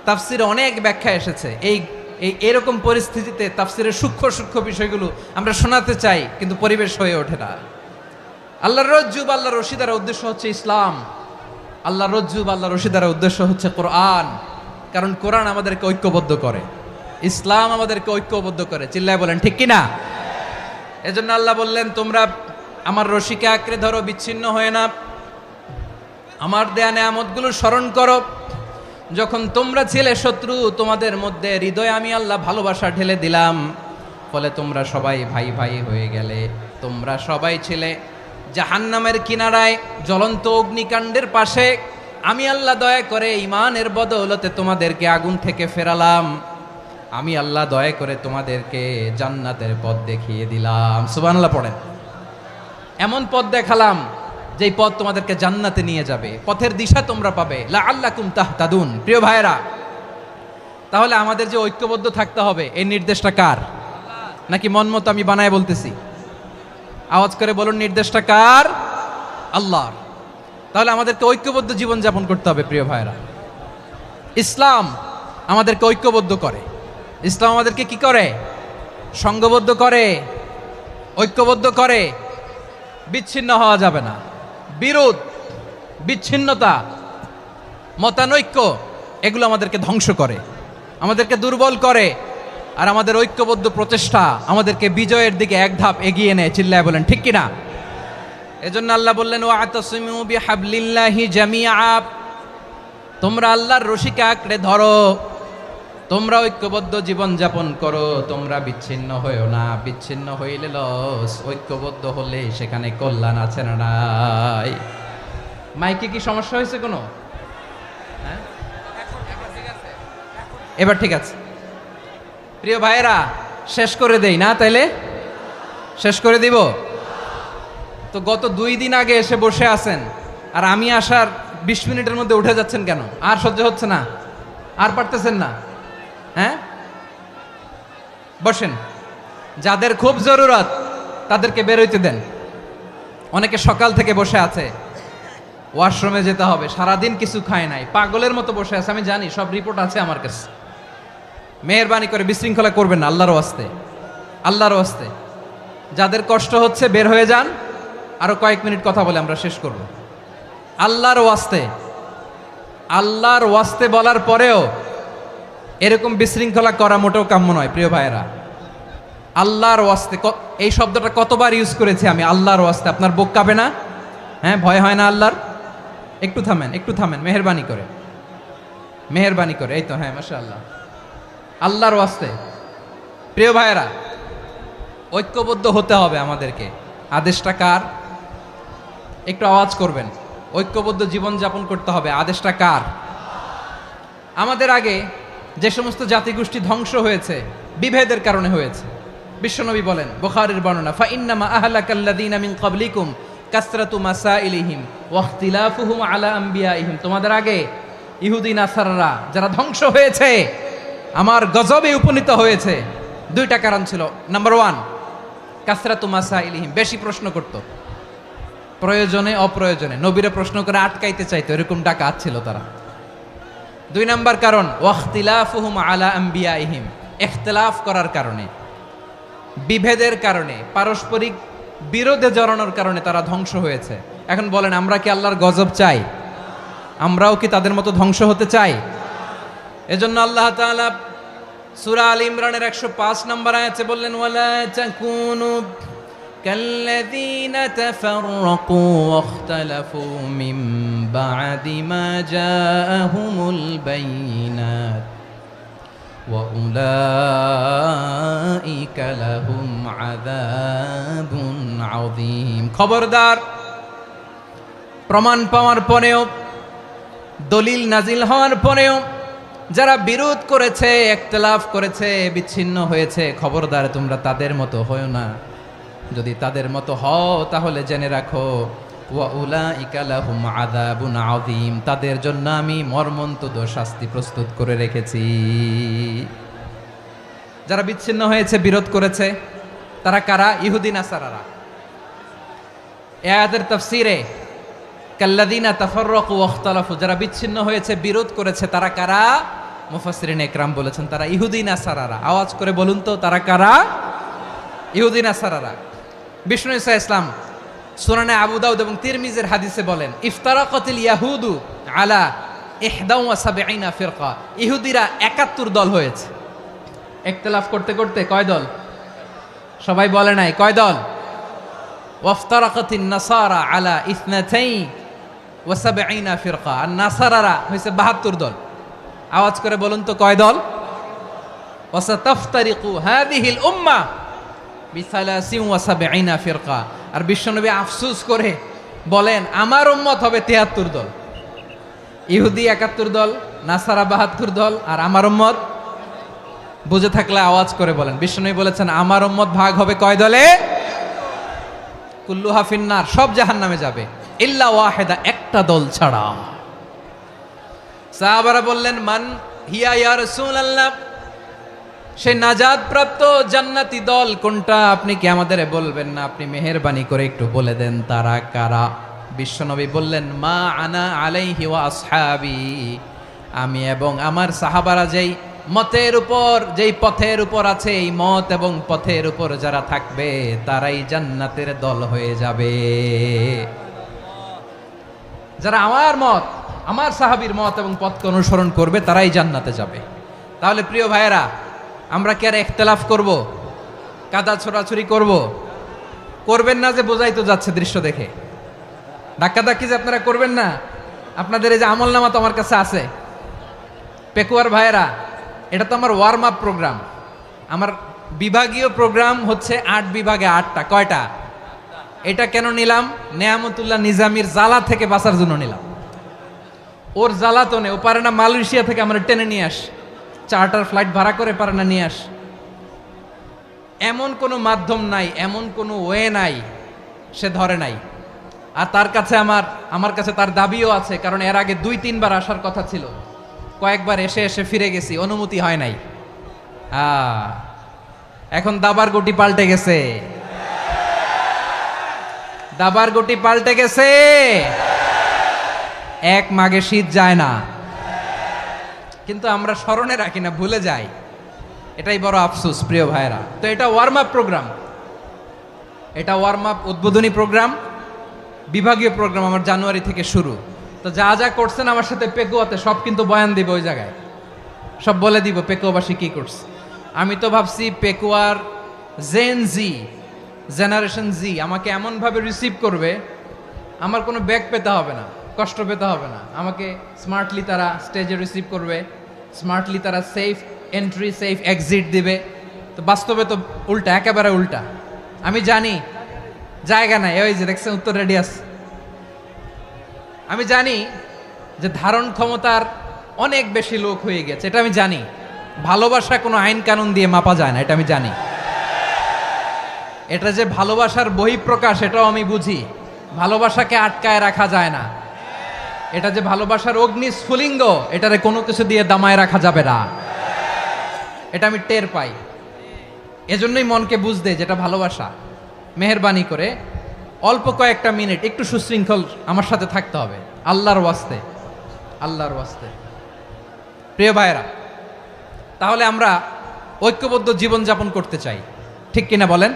তাফসিরে অনেক ব্যাখ্যা এসেছে এই এরকম পরিস্থিতিতে তাফসিরের সূক্ষ্ম সূক্ষ্ম বিষয়গুলো আমরা শোনাতে চাই কিন্তু পরিবেশ হয়ে ওঠে না আল্লাহর রজ্জু বা আল্লাহর রশি দ্বারা উদ্দেশ্য হচ্ছে ইসলাম আল্লাহর রজ্জু বা আল্লাহর রশি দ্বারা উদ্দেশ্য হচ্ছে কোরআন কারণ কোরআন আমাদেরকে ঐক্যবদ্ধ করে ইসলাম আমাদেরকে ঐক্যবদ্ধ করে চিল্লায় বলেন ঠিক কি না এজন্য আল্লাহ বললেন তোমরা আমার রশিকে আঁকড়ে ধরো বিচ্ছিন্ন হয়ে না আমার দেয়া নেয়ামতগুলো স্মরণ করো যখন তোমরা ছিলে শত্রু তোমাদের মধ্যে হৃদয়ে আমি আল্লাহ ভালোবাসা ঢেলে দিলাম ফলে তোমরা সবাই ভাই ভাই হয়ে গেলে তোমরা সবাই ছিলে জাহান্নামের কিনারায় জ্বলন্ত অগ্নিকাণ্ডের পাশে আমি আল্লাহ দয়া করে ঈমানের বদৌলতে তোমাদেরকে আগুন থেকে ফেরালাম আমি আল্লাহ দয়া করে তোমাদেরকে জান্নাতের পথ দেখিয়ে দিলাম সুবহানাল্লাহ পড়েন এমন পথ দেখালাম যেই পথ তোমাদেরকে জান্নাতে নিয়ে যাবে পথের দিশা তোমরা পাবে লাআল্লাকুম তাহতাদুন প্রিয় ভাইরা তাহলে আমাদের যে ঐক্যবদ্ধ থাকতে হবে এই নির্দেশটা কার নাকি মন মতো আমি বানায় বলতেছি আওয়াজ করে বলুন নির্দেশটা কার আল্লাহর তাহলে আমাদেরকে ঐক্যবদ্ধ জীবন যাপন করতে হবে প্রিয় ভাইরা ইসলাম আমাদেরকে ঐক্যবদ্ধ করে ইসলাম আমাদেরকে কি করে সংঘবদ্ধ করে ঐক্যবদ্ধ করে বিচ্ছিন্ন হওয়া যাবে না বিরোধ বিচ্ছিন্নতা মতানৈক্য এগুলো আমাদেরকে ধ্বংস করে আমাদেরকে দুর্বল করে আর আমাদের ঐক্যবদ্ধ প্রচেষ্টা আমাদেরকে বিজয়ের দিকে এক ধাপ এগিয়ে নেয় চিল্লায় বলেন ঠিক কিনা এজন্য আল্লাহ বললেন ওয়াতাসিমু বিহাবলিল্লাহি জামিআ তোমরা আল্লাহর রশিকে আঁকড়ে ধরো তোমরা ঐক্যবদ্ধ জীবন যাপন করো তোমরা বিচ্ছিন্ন হইও না বিচ্ছিন্ন হইলে লস ঐক্যবদ্ধ হলে সেখানে কল্যাণ আছে না নাই মাইকে কি সমস্যা হয়েছে কোনো হ্যাঁ এবার ঠিক আছে প্রিয় ভাইয়েরা শেষ করে দেই না তাইলে শেষ করে দিব তো গত 2 দিন আগে এসে বসে আছেন আর আমি আসার 20 মিনিটের মধ্যে উঠে যাচ্ছেন কেন আর সহ্য হচ্ছে না আর পারতেছেন না হ্যাঁ বসেন যাদের খুব জরুরত তাদেরকে বের হইতে দেন অনেকে সকাল থেকে বসে আছে ওয়াশরুমে যেতে হবে সারাদিন কিছু খায় নাই পাগলের মতো বসে আছে আমি জানি সব রিপোর্ট আছে আমার কাছে মেহেরবানি করে বিশৃঙ্খলা করবেন না আল্লাহর ওয়াস্তে আল্লাহর ওয়াস্তে যাদের কষ্ট হচ্ছে বের হয়ে যান আরো কয়েক মিনিট কথা বলে আমরা শেষ করব আল্লাহর ওয়াস্তে বলার পরেও এরকম বিশৃঙ্খলা করা মোটেও কাম্য নয় প্রিয় ভাইয়েরা আল্লাহর ওয়াস্তে এই শব্দটা কতবার ইউজ করেছি আমি আল্লাহর ওয়াস্তে আপনার বুক কাঁপে না হ্যাঁ ভয় হয় না আল্লাহর একটু থামেন মেহেরবানি করে এই তো হ্যাঁ মাশাআল্লাহ আল্লাহর ওয়াস্তে প্রিয় ভাইয়েরা ঐক্যবদ্ধ হতে হবে আমাদেরকে আদেশটা কার একটু আওয়াজ করবেন ঐক্যবদ্ধ জীবন যাপন করতে হবে আদেশটা কার আমাদের আগে যে সমস্ত জাতিগোষ্ঠী ধ্বংস হয়েছে বিভেদের কারণে হয়েছে বিশ্বনবী বলেন বুখারীর বর্ণনা ফা ইন্নামা আহলাকাল্লাযীনা মিন ক্বাবলিকুম কাসরাতু মাসাইলিহিম ওয়া ইখতিলাফুহুম আলা আমবিয়াইহিম তোমাদের আগে ইহুদি নাসারারা যারা ধ্বংস হয়েছে, আমার গজবে উপনীত হয়েছে, দুইটা কারণ ছিল। নাম্বার ওয়ান, কাসরাতু মাসাইলিহিম, বেশি প্রশ্ন করত, প্রয়োজনে অপ্রয়োজনে নবীরে প্রশ্ন করে আটকাইতে চাইতো, এরকম ডাকাত ছিল তারা। দুই নাম্বার কারণ, ওয়াখতিলাফুহুম আলা আম্বিয়াইহিম, ইখতিলাফ করার কারণে, বিভেদের কারণে, পারস্পরিক বিরোধে জড়ানোর কারণে তারা ধ্বংস হয়েছে। এখন বলেন, আমরা কি আল্লাহর গজব চাই? আমরাও কি তাদের মতো ধ্বংস হতে চাই? এজন্য আল্লাহ তাআলা সূরা আল ইমরানের 105 নম্বর আয়াতে বললেন, ওয়ালা তাকুনু কাল্লাযীনা তাফাররাকু ওয়াখতালাফু মিন বা'দি মা জাআহুমুল বাইয়িনাত ওয়া উলাইকা লাহুম আযাবুন আযীম। খবরদার, প্রমাণ পাওয়ার পরেও, দলিল নাজিল হওয়ার পরেও যারা বিরোধ করেছে, ইখতিলাফ করেছে, বিচ্ছিন্ন হয়েছে, খবরদার তোমরা তাদের মতো হয়ো না। যদি তাদের মতো হও তাহলে জেনে রাখো, ওয়া উলাইকা লাহুম আযাবুন আযীম, তাদের জন্য আমি মর্মন্তুদ শাস্তি প্রস্তুত করে রেখেছি। যারা বিচ্ছিন্ন হয়েছে, বিরোধ করেছে, তারা কারা? ইহুদি নাসারারা। এই আয়াতের তাফসীরে কাল্লাযীনা তাফাররাকু ওয়াখতালাফু, যারা বিচ্ছিন্ন হয়েছে, বিরোধ করেছে, তারা কারা? মুফাসসিরিন ইকরাম বলেছেন তারা ইহুদি নাসারারা। আওয়াজ করে বলুন তো, তারা কারা? ইহুদি নাসারারা। বিষ্ণু ঈসা ইসলাম সুনানে আবু দাউদ এবং তিরমিজির হাদিসে বলেন, ইফতারাকাতিল ইয়াহুদু আলা 71 ফিরকা, ইহুদিরা 71 দল হয়েছে। ইখতিলাফ করতে করতে কয় দল? সবাই বলে নাই, কয় দল? ওয়াফতারাকাতিন নাসারা আলা 72 ফিরকা, আর নাসারারা হয়েছে 72 দল। আওয়াজ করে বলুন তো, কয় দল? ওয়াসাতাফতারিকু হাযিহিল উম্মাহ বি73 ফিরকা। আর বিশ্বনবী আফসোস করে বলেন, আমার উম্মত হবে 73 দল। ইহুদি 71 দল, নাসারা 72 দল, আর আমার উম্মত, বুঝে থাকলে আওয়াজ করে বলেন। বিশ্বনবী বলেছেন, আমার উম্মত ভাগ হবে কয় দলে? কুল্লুহা ফিন্নার, সব জাহান্নামে যাবে, ইল্লা ওয়াহিদা, একটা দল ছাড়া। সাহাবারা বললেন, মান হিয়া ইয়া রাসূলুল্লাহ, সেই নাজাত প্রাপ্ত জান্নাতি দল কোনটা? আপনি কি আমাদের বলবেন না? আপনি মেহেরবানি করে একটু বলে দেন তারা কারা। বিশ্বনবী বললেন, মা আনা আলাইহি ওয়া আসহাবি, আমি এবং আমার সাহাবারা যেই মতের উপর, যেই পথের উপর আছে, এই মত এবং পথের উপর যারা থাকবে তারাই জান্নাতের দল হয়ে যাবে। যারা আমার মত, আমার সাহাবীর মত এবং পথকে অনুসরণ করবে তারাই জান্নাতে যাবে। তাহলে প্রিয় ভাইয়েরা, আমরা কি আর ইখতিলাফ করব? কাদা ছোড়াছুরি করব? করবেন না যে বোঝাই তো যাচ্ছে দৃশ্য দেখে। ধাক্কাধাক্কি যে আপনারা করবেন না। আপনাদের এই যে আমলনামা তো আমার কাছে আছে। পেকুয়ার ভাইয়েরা, এটা তো আমার ওয়ার্ম আপ প্রোগ্রাম। আমার বিভাগীয় প্রোগ্রাম হচ্ছে 8 বিভাগে 8টা। কয়টা? এটা কেন নিলাম? নেয়ামতুল্লাহ নিজামীর জ্বালা থেকে বাঁচার জন্য নিলাম। ওর জ্বালাতনে ও পারে না মালয়েশিয়া থেকে আমরা টেনে নিয়ে আস, চার্টার ফ্লাইট ভাড়া করে পারে না নিয়ে আস। এমন কোনো মাধ্যম নাই, এমন কোনো ওয়ে নাই সে ধরে নাই। আর তার কাছে আমার কাছে তার দাবিও আছে, কারণ এর আগে 2-3 বার আসার কথা ছিল। কয়েকবার এসে এসে ফিরে গেছি, অনুমতি হয় নাই। এখন দাবার গুটি পাল্টে গেছে, দাবার গুটি পাল্টে গেছে। এক মাঘে শীত যায় না, কিন্তু আমরা স্মরণে রাখি না, ভুলে যাই। এটাই বড় আফসোস প্রিয় ভাইরা। তো এটা ওয়ার্ম আপ প্রোগ্রাম, এটা ওয়ার্ম আপ উদ্বোধনী প্রোগ্রাম, বিভাগীয় প্রোগ্রাম আমার জানুয়ারি থেকে শুরু। তো যা যা করছেন আমার সাথে পেকুয়াতে সব কিন্তু বয়ান দিব, ওই জায়গায় সব বলে দিব পেকুয়াবাসী কি করছে। আমি তো ভাবছি পেকুয়ার জেনারেশন জি আমাকে এমনভাবে রিসিভ করবে, আমার কোনো ব্যাক পেতে হবে না, কষ্ট পেতে হবে না। আমাকে স্মার্টলি তারা স্টেজে রিসিভ করবে, স্মার্টলি তারা সেফ এন্ট্রি সেফ এক্সিট দিবে। তো বাস্তবে তো উল্টা, একেবারে উল্টা। আমি জানি জায়গা নাই, ওই যে দেখছেন উত্তর রেডি আছে। আমি জানি যে ধারণ ক্ষমতার অনেক বেশি লোক হয়ে গেছে, এটা আমি জানি। ভালোবাসা কোনো আইন কানুন দিয়ে মাপা যায় না, এটা আমি জানি। এটা যে ভালোবাসার বহিঃপ্রকাশ এটাও আমি বুঝি। ভালোবাসাকে আটকায় রাখা যায় না। এটা যে ভালোবাসার অগ্নি স্ফুলিঙ্গ, এটারে কোনো কিছু দিয়ে দামায় রাখা যাবে না। এটা আমি টের পাই, এজন্যই মনকে বুঝতে যেটা ভালোবাসা। মেহেরবানি করে অল্প কয়েকটা মিনিট একটু সুশৃঙ্খল আমার সাথে থাকতে হবে, আল্লাহর ওয়াস্তে, আল্লাহর ওয়াস্তে। প্রিয় ভাইরা, তাহলে আমরা ঐক্যবদ্ধ জীবনযাপন করতে চাই, ঠিক কিনা বলেন?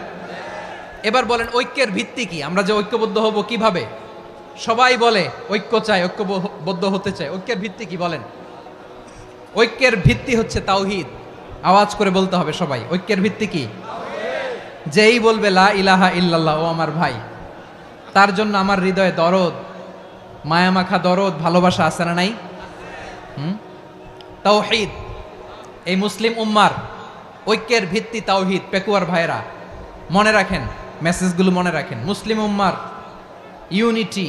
এবার বলেন ঐক্যের ভিত্তি কি? আমরা যে ঐক্যবদ্ধ হব কিভাবে? সবাই বলে ঐক্য চাই, ঐক্যবদ্ধ হতে চাই। ঐক্যের ভিত্তি কি বলেন? ঐক্যের ভিত্তি হচ্ছে তাওহীদ। আওয়াজ করে বলতে হবে সবাই, ঐক্যের ভিত্তি কি? যেই বলবে লা ইলাহা ইল্লাল্লাহ, ও আমার ভাই, তার জন্য আমার হৃদয়ে দরদ, মায়ামাখা দরদ, ভালোবাসা আছে না নাই? তাওহীদ। এই মুসলিম উম্মার ঐক্যের ভিত্তি তাওহীদ। পেকুয়ার ভাইরা মনে রাখেন, মেসেজগুলো মনে রাখেন। মুসলিম উম্মার ইউনিটি,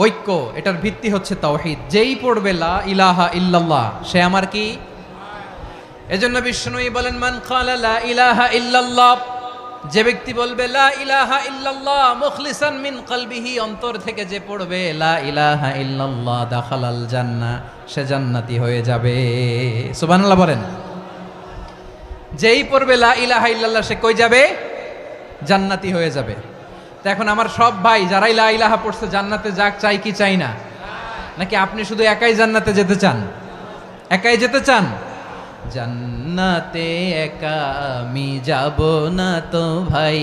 ঐক্য, এটার ভিত্তি হচ্ছে তাওহীদ। যেই পড়বে লা ইলাহা ইল্লাল্লাহ, সে আমার কি? এজন্য বিষ্ণুই বলেন, মান ক্বালা লা ইলাহা ইল্লাল্লাহ, যে ব্যক্তি বলবে লা ইলাহা ইল্লাল্লাহ মুখলিসান মিন কলবিহি, অন্তর থেকে যে পড়বে লা ইলাহা ইল্লাল্লাহ, দাখালাল জান্নাহ, সে জান্নাতি হয়ে যাবে। সুবহানাল্লাহ বলেন। যেই পড়বে লা ইলাহা ইল্লাল্লাহ, সে কই যাবে? জান্নাতি হয়ে যাবে। তো এখন আমার সব ভাই যারাই লা ইলাহা পড়ছে জান্নাতে যাক, চাই কি চাই না? নাকি আপনি শুধু একাই জান্নাতে যেতে চান? একাই যেতে চান? জান্নাতে একা আমি যাব না তো ভাই,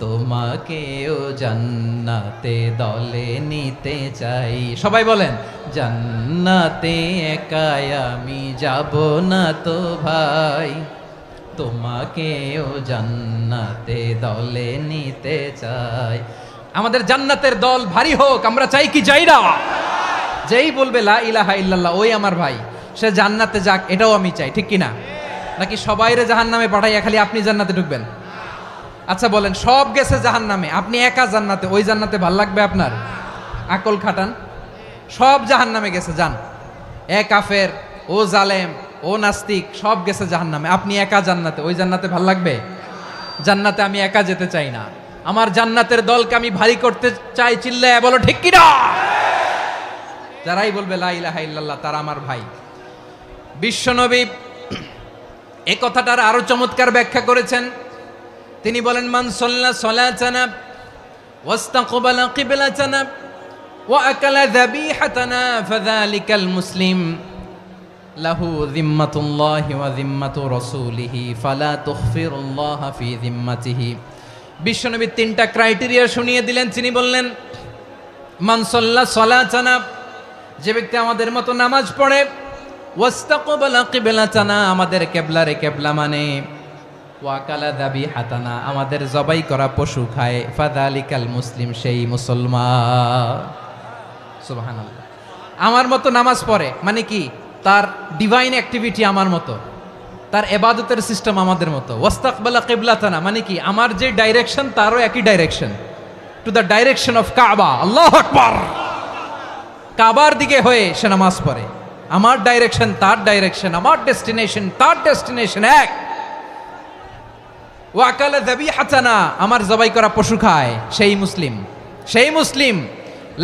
তোমাকেও জান্নাতে দলে নিতে চাই। সবাই বলেন, জান্নাতে একা আমি যাব না তো ভাই, তোমাকেও জান্নাতে দলে নিতে চাই। আমাদের জান্নাতের দল ভারী হোক, আমরা চাই কি চাই না? যেই বলবে লা ইলাহা ইল্লাল্লাহ, ওই আমার ভাই, সে জান্নাতে যাক, এটাও আমি চাই, ঠিক কিনা? নাকি সবাইরে জাহান্নামে পাঠাইয়া খালি আপনি জান্নাতে ঢুকবেন? আচ্ছা বলেন, সব গেছে জাহান্নামে, আপনি একা জান্নাতে, ওই জান্নাতে ভাল লাগবে আপনার? আকল খাটান। সব জাহান্নামে গেছে, যান। এ কাফের, ও জালেম, ও নাস্তিক, সব গেছে জাহান্নামে, আপনি একা জান্নাতে, ওই জান্নাতে ভাল লাগবে? জান্নাতে আমি একা যেতে চাই না, আমার জান্নাতের দলকে আমি ভারী করতে চাই। চিল্লায় বলো ঠিক কিনা? যারাই বলবে লা ইলাহা ইল্লাল্লাহ, তারা আমার ভাই। বিশ্বনবী এ কথাটার আরো চমৎকার ব্যাখ্যা করেছেন। তিনি বলেন, মান সাল্লা সালাতানা ওয়াস্তাকবালা কিবলাতানা ওয়া আকালা যাবিহাতানা ফাযালিকাল মুসলিম লাহু যিম্মাতুল্লাহি ওয়া যিম্মাতু রাসূলিহি ফালা তুখফিরুল্লাহা ফি যিম্মাতিহি। বিশ্বনবী তিনটা ক্রাইটেরিয়া শুনিয়ে দিলেন। তিনি বললেন, মান সাল্লা সালাতানা, যে ব্যক্তি আমাদের মতো নামাজ পড়ে, ওয়াস্তাকবালা কিবলাতানা, আমাদের কিবলারে কিবলা মানে, ওয়াকালা যাবিহাতানা, আমাদের জবাই করা পশু খায়, ফাযালিকাল মুসলিম, সেই মুসলমান। সুবহানাল্লাহ। আমার মতো নামাজ পড়ে মানে কি? তার ডিভাইন অ্যাক্টিভিটি আমার মতো, তার ইবাদতের সিস্টেম আমাদের মতো। ওয়াস্তাকবালা কিবলাতানা মানে কি? আমার যে ডাইরেকশন তারও একই direction, to the direction of কাবা। আল্লাহু আকবার। কাবার দিকে হয়ে সে নামাজ পড়ে। আমার ডাইরেকশন তার ডাইরেকশন, আমার ডেস্টিনেশন তার ডেস্টিনেশন এক। ওয়াকালা যাবিহাতানা, আমার জবাই করা পশু খায়, সেই মুসলিম, সেই মুসলিম।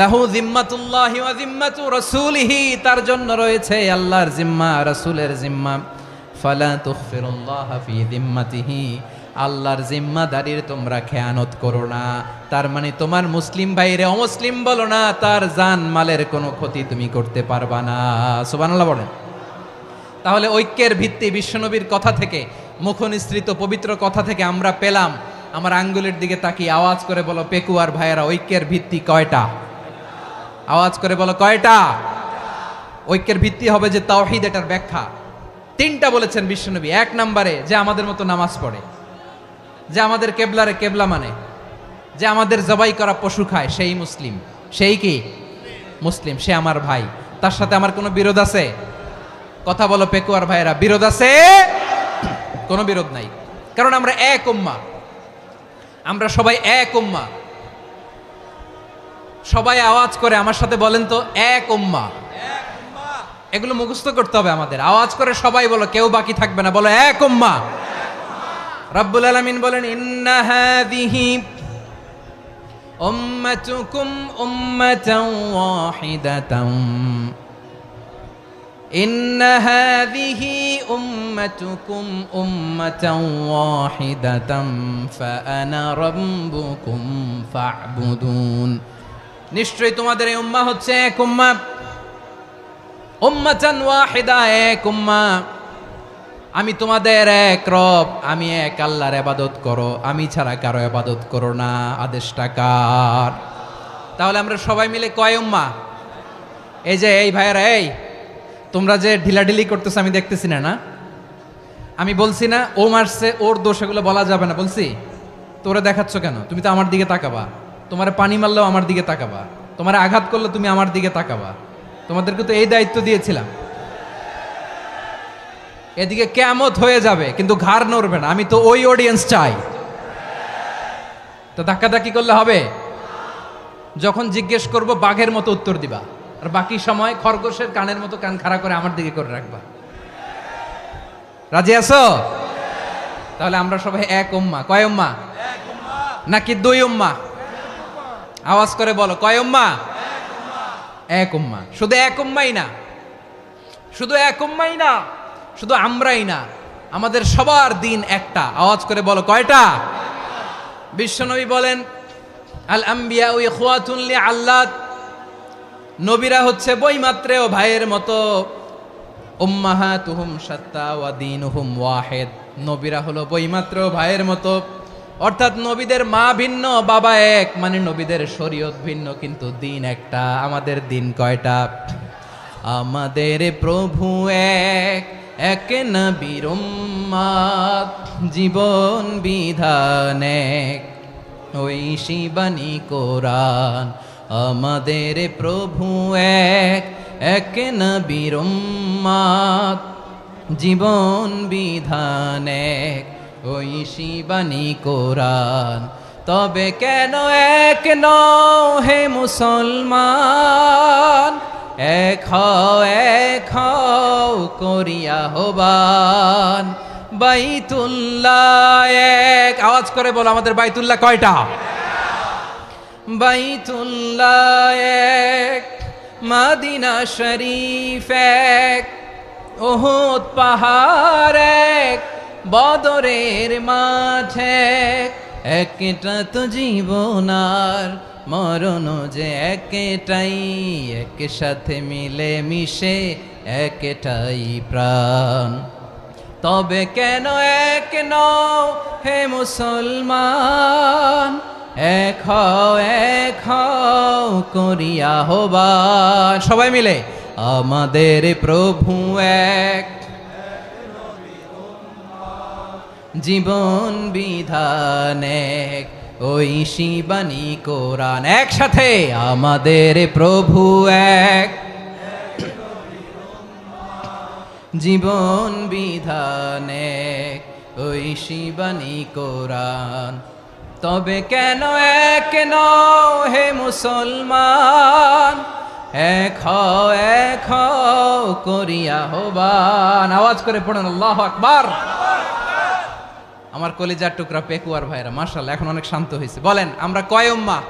লাহু যিম্মাতুল্লাহি ওয়া যিম্মাতু রাসূলিহি, তার জন্য রয়েছে আল্লাহর জিম্মা, রাসূলের জিম্মা। ফালা তুখফিরুল্লাহা ফি যিম্মাতিহি, আল্লাহর জিম্মাদারির তোমরা খেয়ানত করো না। তার মানে তোমার মুসলিম ভাইরে অমুসলিম বলো না, তার জান মালের কোনো ক্ষতি তুমি করতে পারবা না। সুবহানাল্লাহ বলেন। তাহলে ঐক্যের ভিত্তি বিশ্বনবীর কথা থেকে, মুখনিসৃত পবিত্র কথা থেকে আমরা পেলাম। আমার আঙ্গুলের দিকে তাকিয়ে আওয়াজ করে বলো পেকুয়ার ভাইয়েরা, ঐক্যের ভিত্তি কয়টা? আওয়াজ করে বলো কয়টা? ঐক্যের ভিত্তি হবে যে তাওহীদ, এটার ব্যাখ্যা তিনটা বলেছেন বিশ্বনবী। এক নম্বরে, যে আমাদের মতো নামাজ পড়ে, যে আমাদের কেবলারে কেবলা মানে, যে আমাদের জবাই করা পশু খায়, সেই মুসলিম। সেই কি? মুসলিম, সে আমার ভাই। তার সাথে আমার কোনো বিরোধ আছে? কথা বলো পেকুয়ার ভাইয়েরা, বিরোধ আছে? কোনো বিরোধ নাই, কারণ আমরা এক উম্মাহ, আমরা সবাই এক উম্মাহ। সবাই আওয়াজ করে আমার সাথে বলেন তো, এক উম্মাহ। এগুলো মুখস্থ করতে হবে আমাদের। আওয়াজ করে সবাই বলো, কেউ বাকি থাকবে না, বলো এক উম্মাহ। রব্বুল আলামিন বলেন, ইন্না হাযিহি উম্মাতুকুম উম্মাতান ওয়াহিদাতাম ইন্না হাযিহি উম্মাতুকুম উম্মাতান ওয়াহিদাতাম ফাআনা রাব্বুকুম ফা'বুদুন। নিশ্চয়ই তোমাদের এই উম্মাহ হচ্ছে এক উম্মাহ, উম্মাতান ওয়াহিদা, এক উম্মাহ। আমি তোমাদের এক রব, আমি এক আল্লাহর ইবাদত করো, আমি ছাড়া কারো ইবাদত করো না। আদেশটা কার? তাহলে আমরা সবাই মিলে কয় উম্মাহ? এই যে এই ভাইয়েরা, এই তোমরা যে ঢিলাঢিলি করতেছো আমি দেখতেছি না, না আমি বলছি না ও মারছে ওর দোষ, এগুলো বলা যাবে না বলছি? তোরে দেখাচ্ছ কেন? তুমি তো আমার দিকে তাকাবা। তোমার পানি মারলেও আমার দিকে তাকাবা, তোমার আঘাত করলে তুমি আমার দিকে তাকাবা। তোমাদেরকে তো এই দায়িত্ব দিয়েছিলাম। এদিকে কিয়ামত হয়ে যাবে কিন্তু ঘাড় নড়বে না, আমি তো ওই অডিয়েন্স চাই। তো ধাক্কাধাক্কি করলে হবে? যখন জিজ্ঞেস করব বাঘের মতো উত্তর দিবা, আর বাকি সময় খরগোশের কানের মতো কান খাড়া করে আমার দিকে করে রাখবা। রাজি আছো? তাহলে আমরা সবাই এক উম্মাহ। কয় উম্মাহ? নাকি দুই উম্মাহ? আওয়াজ করে বলো, কয় উম্মাহ? এক উম্মাহ। শুধু এক উম্মাই না, শুধু এক উম্মাই না, শুধু আমরাই না, আমাদের সবার দিন একটা। আওয়াজ করে বলো, কয়টা? বিশ্বনবী বলেন, আল আম্বিয়া ইখওয়াতুন লিআল্লাত, নবীরা হচ্ছে বইমাত্রেও ভাইয়ের মতো। উম্মাহাতুহুম শাত্তা ওয়া দীনুহুম ওয়াহিদ, নবীরা হলো বইমাত্রেও ভাইয়ের মতো। অর্থাৎ নবীদের মা ভিন্ন, বাবা এক, মানে নবীদের শরীয়ত ভিন্ন কিন্তু দিন একটা। আমাদের দিন কয়টা? আমাদের প্রভু এক, এক নবীর উম্মাত, জীবন বিধান এক, ওই শিবানী কোরআন। আমাদের প্রভু এক, এক নবীর উম্মাত, জীবন বিধান এক, ওই শিবানী কোরআন। তবে কেন এক নও হে মুসলমান? এক হও করিয়া হবান। বাইতুল্লাহ এক, আওয়াজ করে বলো আমাদের বাইতুল্লাহ কয়টা? বাইতুল্লাহ এক, মদিনা শরীফ এক, উহুদ পাহাড় এক, বদরের মাঠ এক। একটা তো জীবন আর মরণ যে একটাই, একসাথে মিলে মিশে একটাই প্রাণ। তবে কেন এক নও হে মুসলমান? এক হও করিয়া হবান। সবাই মিলে, আমাদের প্রভু এক, জীবন বিধান এক, ওই শিবানী কোরআন। একসাথে, আমাদের প্রভু এক, জীবন বিধান এক, ওই শিবানী কোরআন। তবে কেন এক নও হে মুসলমান? এক হও করিয়া হবান। আওয়াজ করে পড়েন আল্লাহু আকবার। আমার কলিজার টুকরা পেকুয়ার ভাইরা মাশাআল্লাহ এখন অনেক শান্ত হয়েছে। বলেন আমরা কয় উম্মাহ?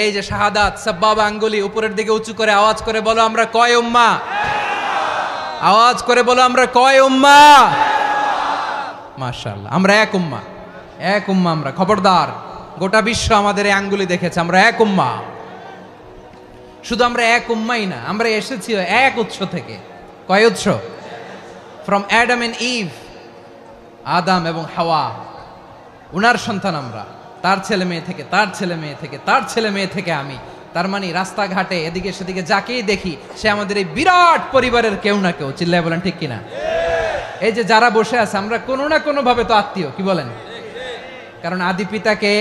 এই যে শাহাদাত সাব্বাবা আঙ্গুলি উপরের দিকে উঁচু করে আওয়াজ করে বলো আমরা কয় উম্মাহ? আওয়াজ করে বলো আমরা কয় উম্মাহ? মাশাআল্লাহ আমরা এক উম্মাহ, এক উম্মাহ আমরা। খবরদার, গোটা বিশ্ব আমাদের এই আঙ্গুলি দেখেছে, আমরা এক উম্মাহ। শুধু আমরা এক উম্মাই না, আমরা এসেছি এক উৎস থেকে। কয় উৎস? ফ্রম অ্যাডাম এন্ড ইভ, আদাম এবং হাওয়া, উনার সন্তান আমরা। তার ছেলে মেয়ে থেকে, তার ছেলে মেয়ে থেকে, তার ছেলে মেয়ে থেকে আমি। তার মানে রাস্তাঘাটে এদিকে সেদিকে যাকেই দেখি সে আমাদের এই বিরাট পরিবারের কেউ না কেউ। চিল্লায় বলেন ঠিক কিনা? এই যে যারা বসে আছে আমরা কোনো না কোনো ভাবে তো আত্মীয়, কি বলেন? কারণ আদি পিতাকে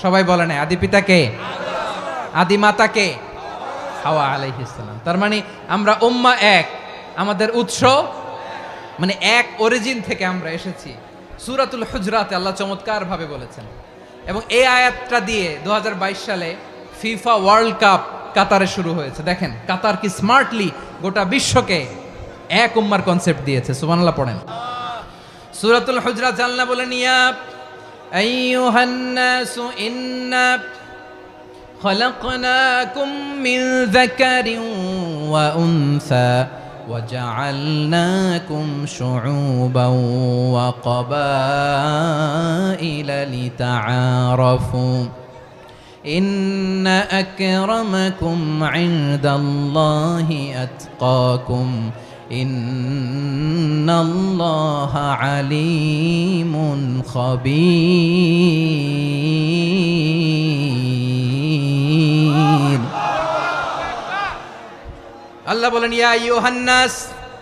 সবাই বলে না, আদি পিতাকে, আদি মাতাকে হাওয়া আলাইহিস সালাম। তার মানে আমরা উম্মাহ এক, আমাদের উৎস মানে এক অরিজিন থেকে আমরা এসেছি। সূরাতুল হুজরাতে আল্লাহ চমৎকার ভাবে বলেছেন, এবং এই আয়াতটা দিয়ে 2022 সালে ফিফা ওয়ার্ল্ড কাপ কাতারে শুরু হয়েছে। দেখেন কাতার কি স্মার্টলি গোটা বিশ্বকে এক উম্মার কনসেপ্ট দিয়েছে। সুবহানাল্লাহ পড়েন। সূরাতুল হুজরাত আল্লাহ বলেন, ইয়া আইয়ুহান নাসু ইন্না খলাকনাকুম মিন যাকারিন ওয়া উনসা وجعلناكم شعوبا وقبائل لتعارفوا إن أكرمكم عند الله أتقاكم إن الله عليم خبير আল্লাহ বলেন ইয়া আইয়ুহান নাস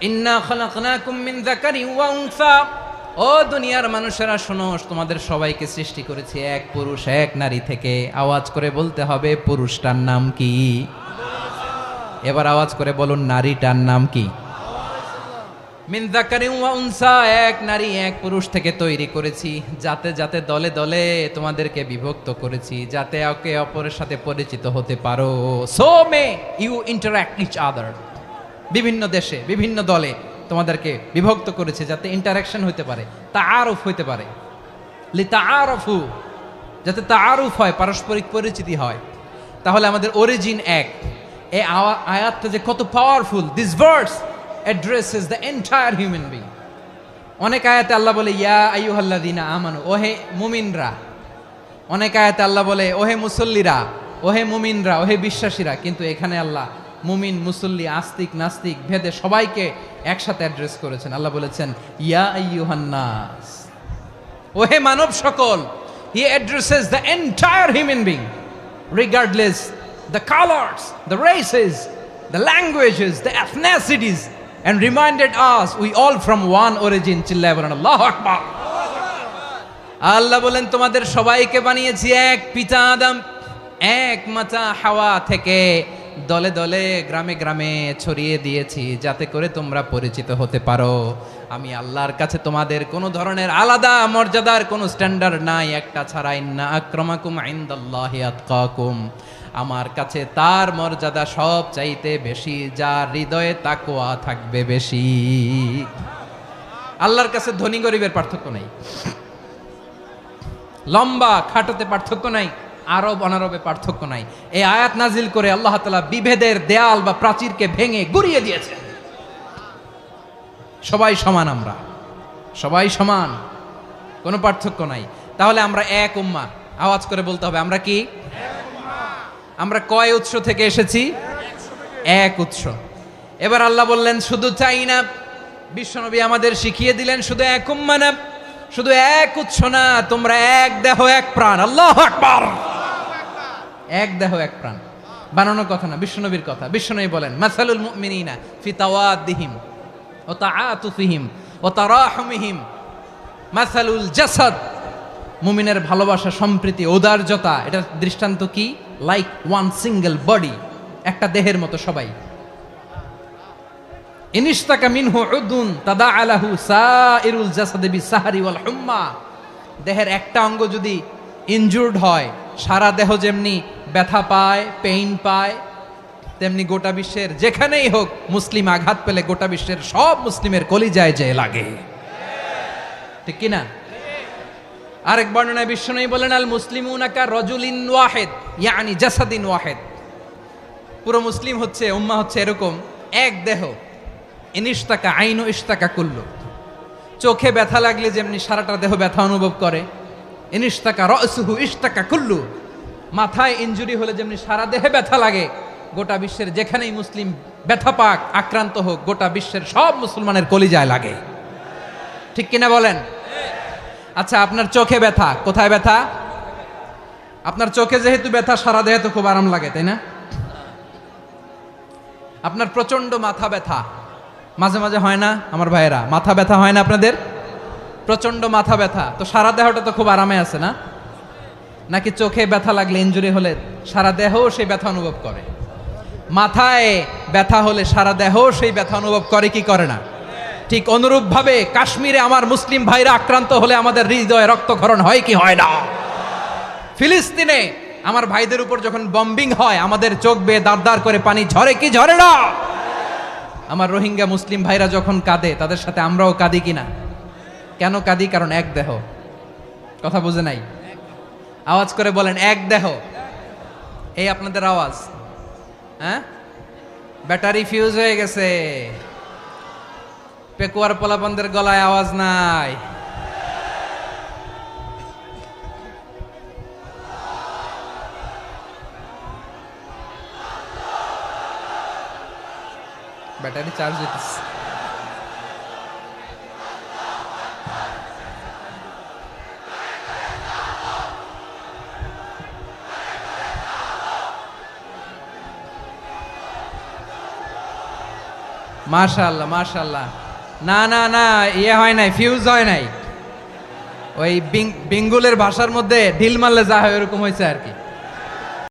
ইন্না খালাকনাকুম মিন যাকারিন ওয়া উনসা, ও দুনিয়ার মানুষেরা শোনো, তোমাদের সবাইকে সৃষ্টি করেছি এক পুরুষ এক নারী থেকে। আওয়াজ করে বলতে হবে পুরুষটার নাম কি? এবার আওয়াজ করে বলুন নারীটার নাম কি? মিন যাকারিন ওয়া উনসা, এক নারী এক পুরুষ থেকে তৈরি করেছি। যাতে যাতে দলে দলে তোমাদেরকে বিভক্ত করেছি, যাতে একে অপরের সাথে পরিচিত হতে পারো। So may you interact each other. বিভিন্ন দেশে বিভিন্ন দলে তোমাদেরকে বিভক্ত করেছে যাতে ইন্টারাকশন হতে পারে, তাআরুফ হতে পারে। লিতাআরফু, যাতে তাআরুফ হয়, পারস্পরিক পরিচিতি হয়। তাহলে আমাদের অরিজিন এক। এই আয়াতটা যে কত powerful! This verse addresses the entire human being. অনেক আয়াতে আল্লাহ বলে ইয়া আইয়ুহাল্লাযীনা আমানু, ওহে মুমিনরা। অনেক আয়াতে আল্লাহ বলে ওহে মুসল্লিরা, ওহে মুমিনরা, ওহে বিশ্বাসীরা। কিন্তু এখানে আল্লাহ মুমিন মুসল্লি আস্তিক নাস্তিক ভেদে সবাইকে একসাথে অ্যাড্রেস করেছেন। আল্লাহ বলেছেন ইয়া আইয়ুহান নাস, ওহে মানব সকল। হি addresses the entire human being regardless the colors, the races, the languages, the ethnicities, and reminded us we all from one origin. চিল্লায় বলেন আল্লাহু আকবার। আল্লাহ বলেন তোমাদের সবাইকে বানিয়েছি এক পিতা আদম, এক মাতা হাওয়া থেকে। দলে দলে গ্রামে গ্রামে ছড়িয়ে দিয়েছি যাতে করে তোমরা পরিচিত হতে পারো। আমি আল্লাহর কাছে তোমাদের কোনো ধরনের আলাদা মর্যাদার কোনো স্ট্যান্ডার্ড নাই একটা ছাড়া। ইন্না আক্রামাকুম ইনদাল্লাহি আতকাকুম, আমার কাছে তার মর্যাদা সব চাইতে বেশি যার হৃদয়ে তাকওয়া থাকবে বেশি। আল্লাহর কাছে ধনী গরিবের পার্থক্য নাই, লম্বা খাটোতে পার্থক্য নাই, আরব অনারবে পার্থক্য নাই। এই আয়াত নাজিল করে আল্লাহ তাআলা বিভেদের দেয়াল বা প্রাচীরকে ভেঙে গুড়িয়ে দিয়েছেন। সবাই সমান, আমরা সবাই সমান, কোনো পার্থক্য নাই। তাহলে আমরা এক উম্মাহ। আওয়াজ করে বলতে হবে আমরা কি? আমরা কয় উৎস থেকে এসেছি? এক উৎস। এবার আল্লাহ বললেন শুধু চাই না, বিশ্বনবী আমাদের শিখিয়ে দিলেন শুধু এক উম্মাহ না, শুধু এক উৎস না, তোমরা এক দেহ এক প্রাণ। আল্লাহু আকবার। এক দেহ এক প্রাণ বানানো কথা না, বিশ্বনবীর কথা। বিশ্বনবী বলেন মাসালুল মুমিনিনা ফি তাওয়াদ্দিহিম ওয়া তাআতুফিহিম ওয়া তারাহুমিহিম মাসালুল জাসাদ। মুমিনের ভালোবাসা, সম্প্রীতি, ঔদার্যতা, এটা দৃষ্টান্ত কি? লাইক ওয়ান সিঙ্গেল বডি, একটা দেহের মতো সবাই। ইনিশতাকা মিনহু উদুন তাদাআলাহু সাইরুল জাসাদি বিসাহরি ওয়াল হুম্মা। দেহের একটা অঙ্গ যদি ইনজুর্ড হয়, সারা দেহ যেমনি ব্যথা পায়, পেইন পায়, তেমনি গোটা বিশ্বের যেখানেই হোক মুসলিম আঘাত পেলে গোটা বিশ্বের সব মুসলিমের কলিজায় যে লাগে, ঠিক কিনা? আরেক বর্ণনায় বিশ্বনবী বলেন আল মুসলিমুনা কা রাজুলিন ওয়াহিদ ইয়ানি জাসাদিন ওয়াহিদ। পুরো মুসলিম হচ্ছে, উম্মাহ হচ্ছে এরকম এক দেহ। ইনিশতাকা আইনু ইশতাকা কুল্লু, চোখে ব্যথা লাগলে যেমনি সারাটা দেহ ব্যথা অনুভব করে। ইনিশতাকা রাসুহু ইশতাকা কুল্লু, মাথায় ইনজুরি হলে যেমনি সারা দেহে ব্যথা লাগে, গোটা বিশ্বের যেখানেই মুসলিম ব্যথা পাক, আক্রান্ত হোক, গোটা বিশ্বের সব মুসলমানের কলিজায় লাগে, ঠিক কিনা বলেন? আচ্ছা, আপনার চোখে ব্যথা, কোথায় ব্যথা? আপনার চোখে যেহেতু ব্যথা, সারা দেহে তো খুব আরাম লাগে, তাই না? আপনার প্রচন্ড মাথা ব্যথা মাঝে মাঝে হয় না আমার ভাইয়েরা? মাথা ব্যথা হয় না আপনাদের? প্রচন্ড মাথা ব্যথা, তো সারা দেহটা তো খুব আরামে আছে না? নাকি চোখে ব্যথা লাগলে, ইনজুরি হলে সারা দেহ সেই ব্যথা অনুভব করে? মাথায় ব্যথা হলে সারা দেহ সেই ব্যথা অনুভব করে কি করে না? ঠিক অনুরূপভাবে কাশ্মীরে আমার মুসলিম ভাইরা আক্রান্ত হলে আমাদের হৃদয়ে রক্তক্ষরণ হয় কি হয় না? ফিলিস্তিনে আমার ভাইদের উপর যখন বম্বিং হয় আমাদের চোখ বেয়ে দাঁড় দাঁড় করে পানি ঝরে কি ঝরে না? আমার রোহিঙ্গা মুসলিম ভাইরা যখন কাঁদে তাদের সাথে আমরাও কাঁদি কিনা? কেন কাঁদি? কারণ এক দেহ। কথা বুঝে নাই? আওয়াজ করে বলেন এক দেহ। এই আপনাদের আওয়াজ। হ্যাঁ, ব্যাটারি ফিউজ হয়ে গেছে। পেকুয়ার পোলাপানদের গলায় আওয়াজ নাই। ব্যাটারি চার্জ হইতেছে। মাশাআল্লাহ মাশাআল্লাহ। না না না, ইয়ে হয় নাই, ফিউজ হয় নাই। ওই বিঙ্গুলের ভাষার মধ্যে ঢিল মারলে যা হয় ওরকম হয়েছে আর কি।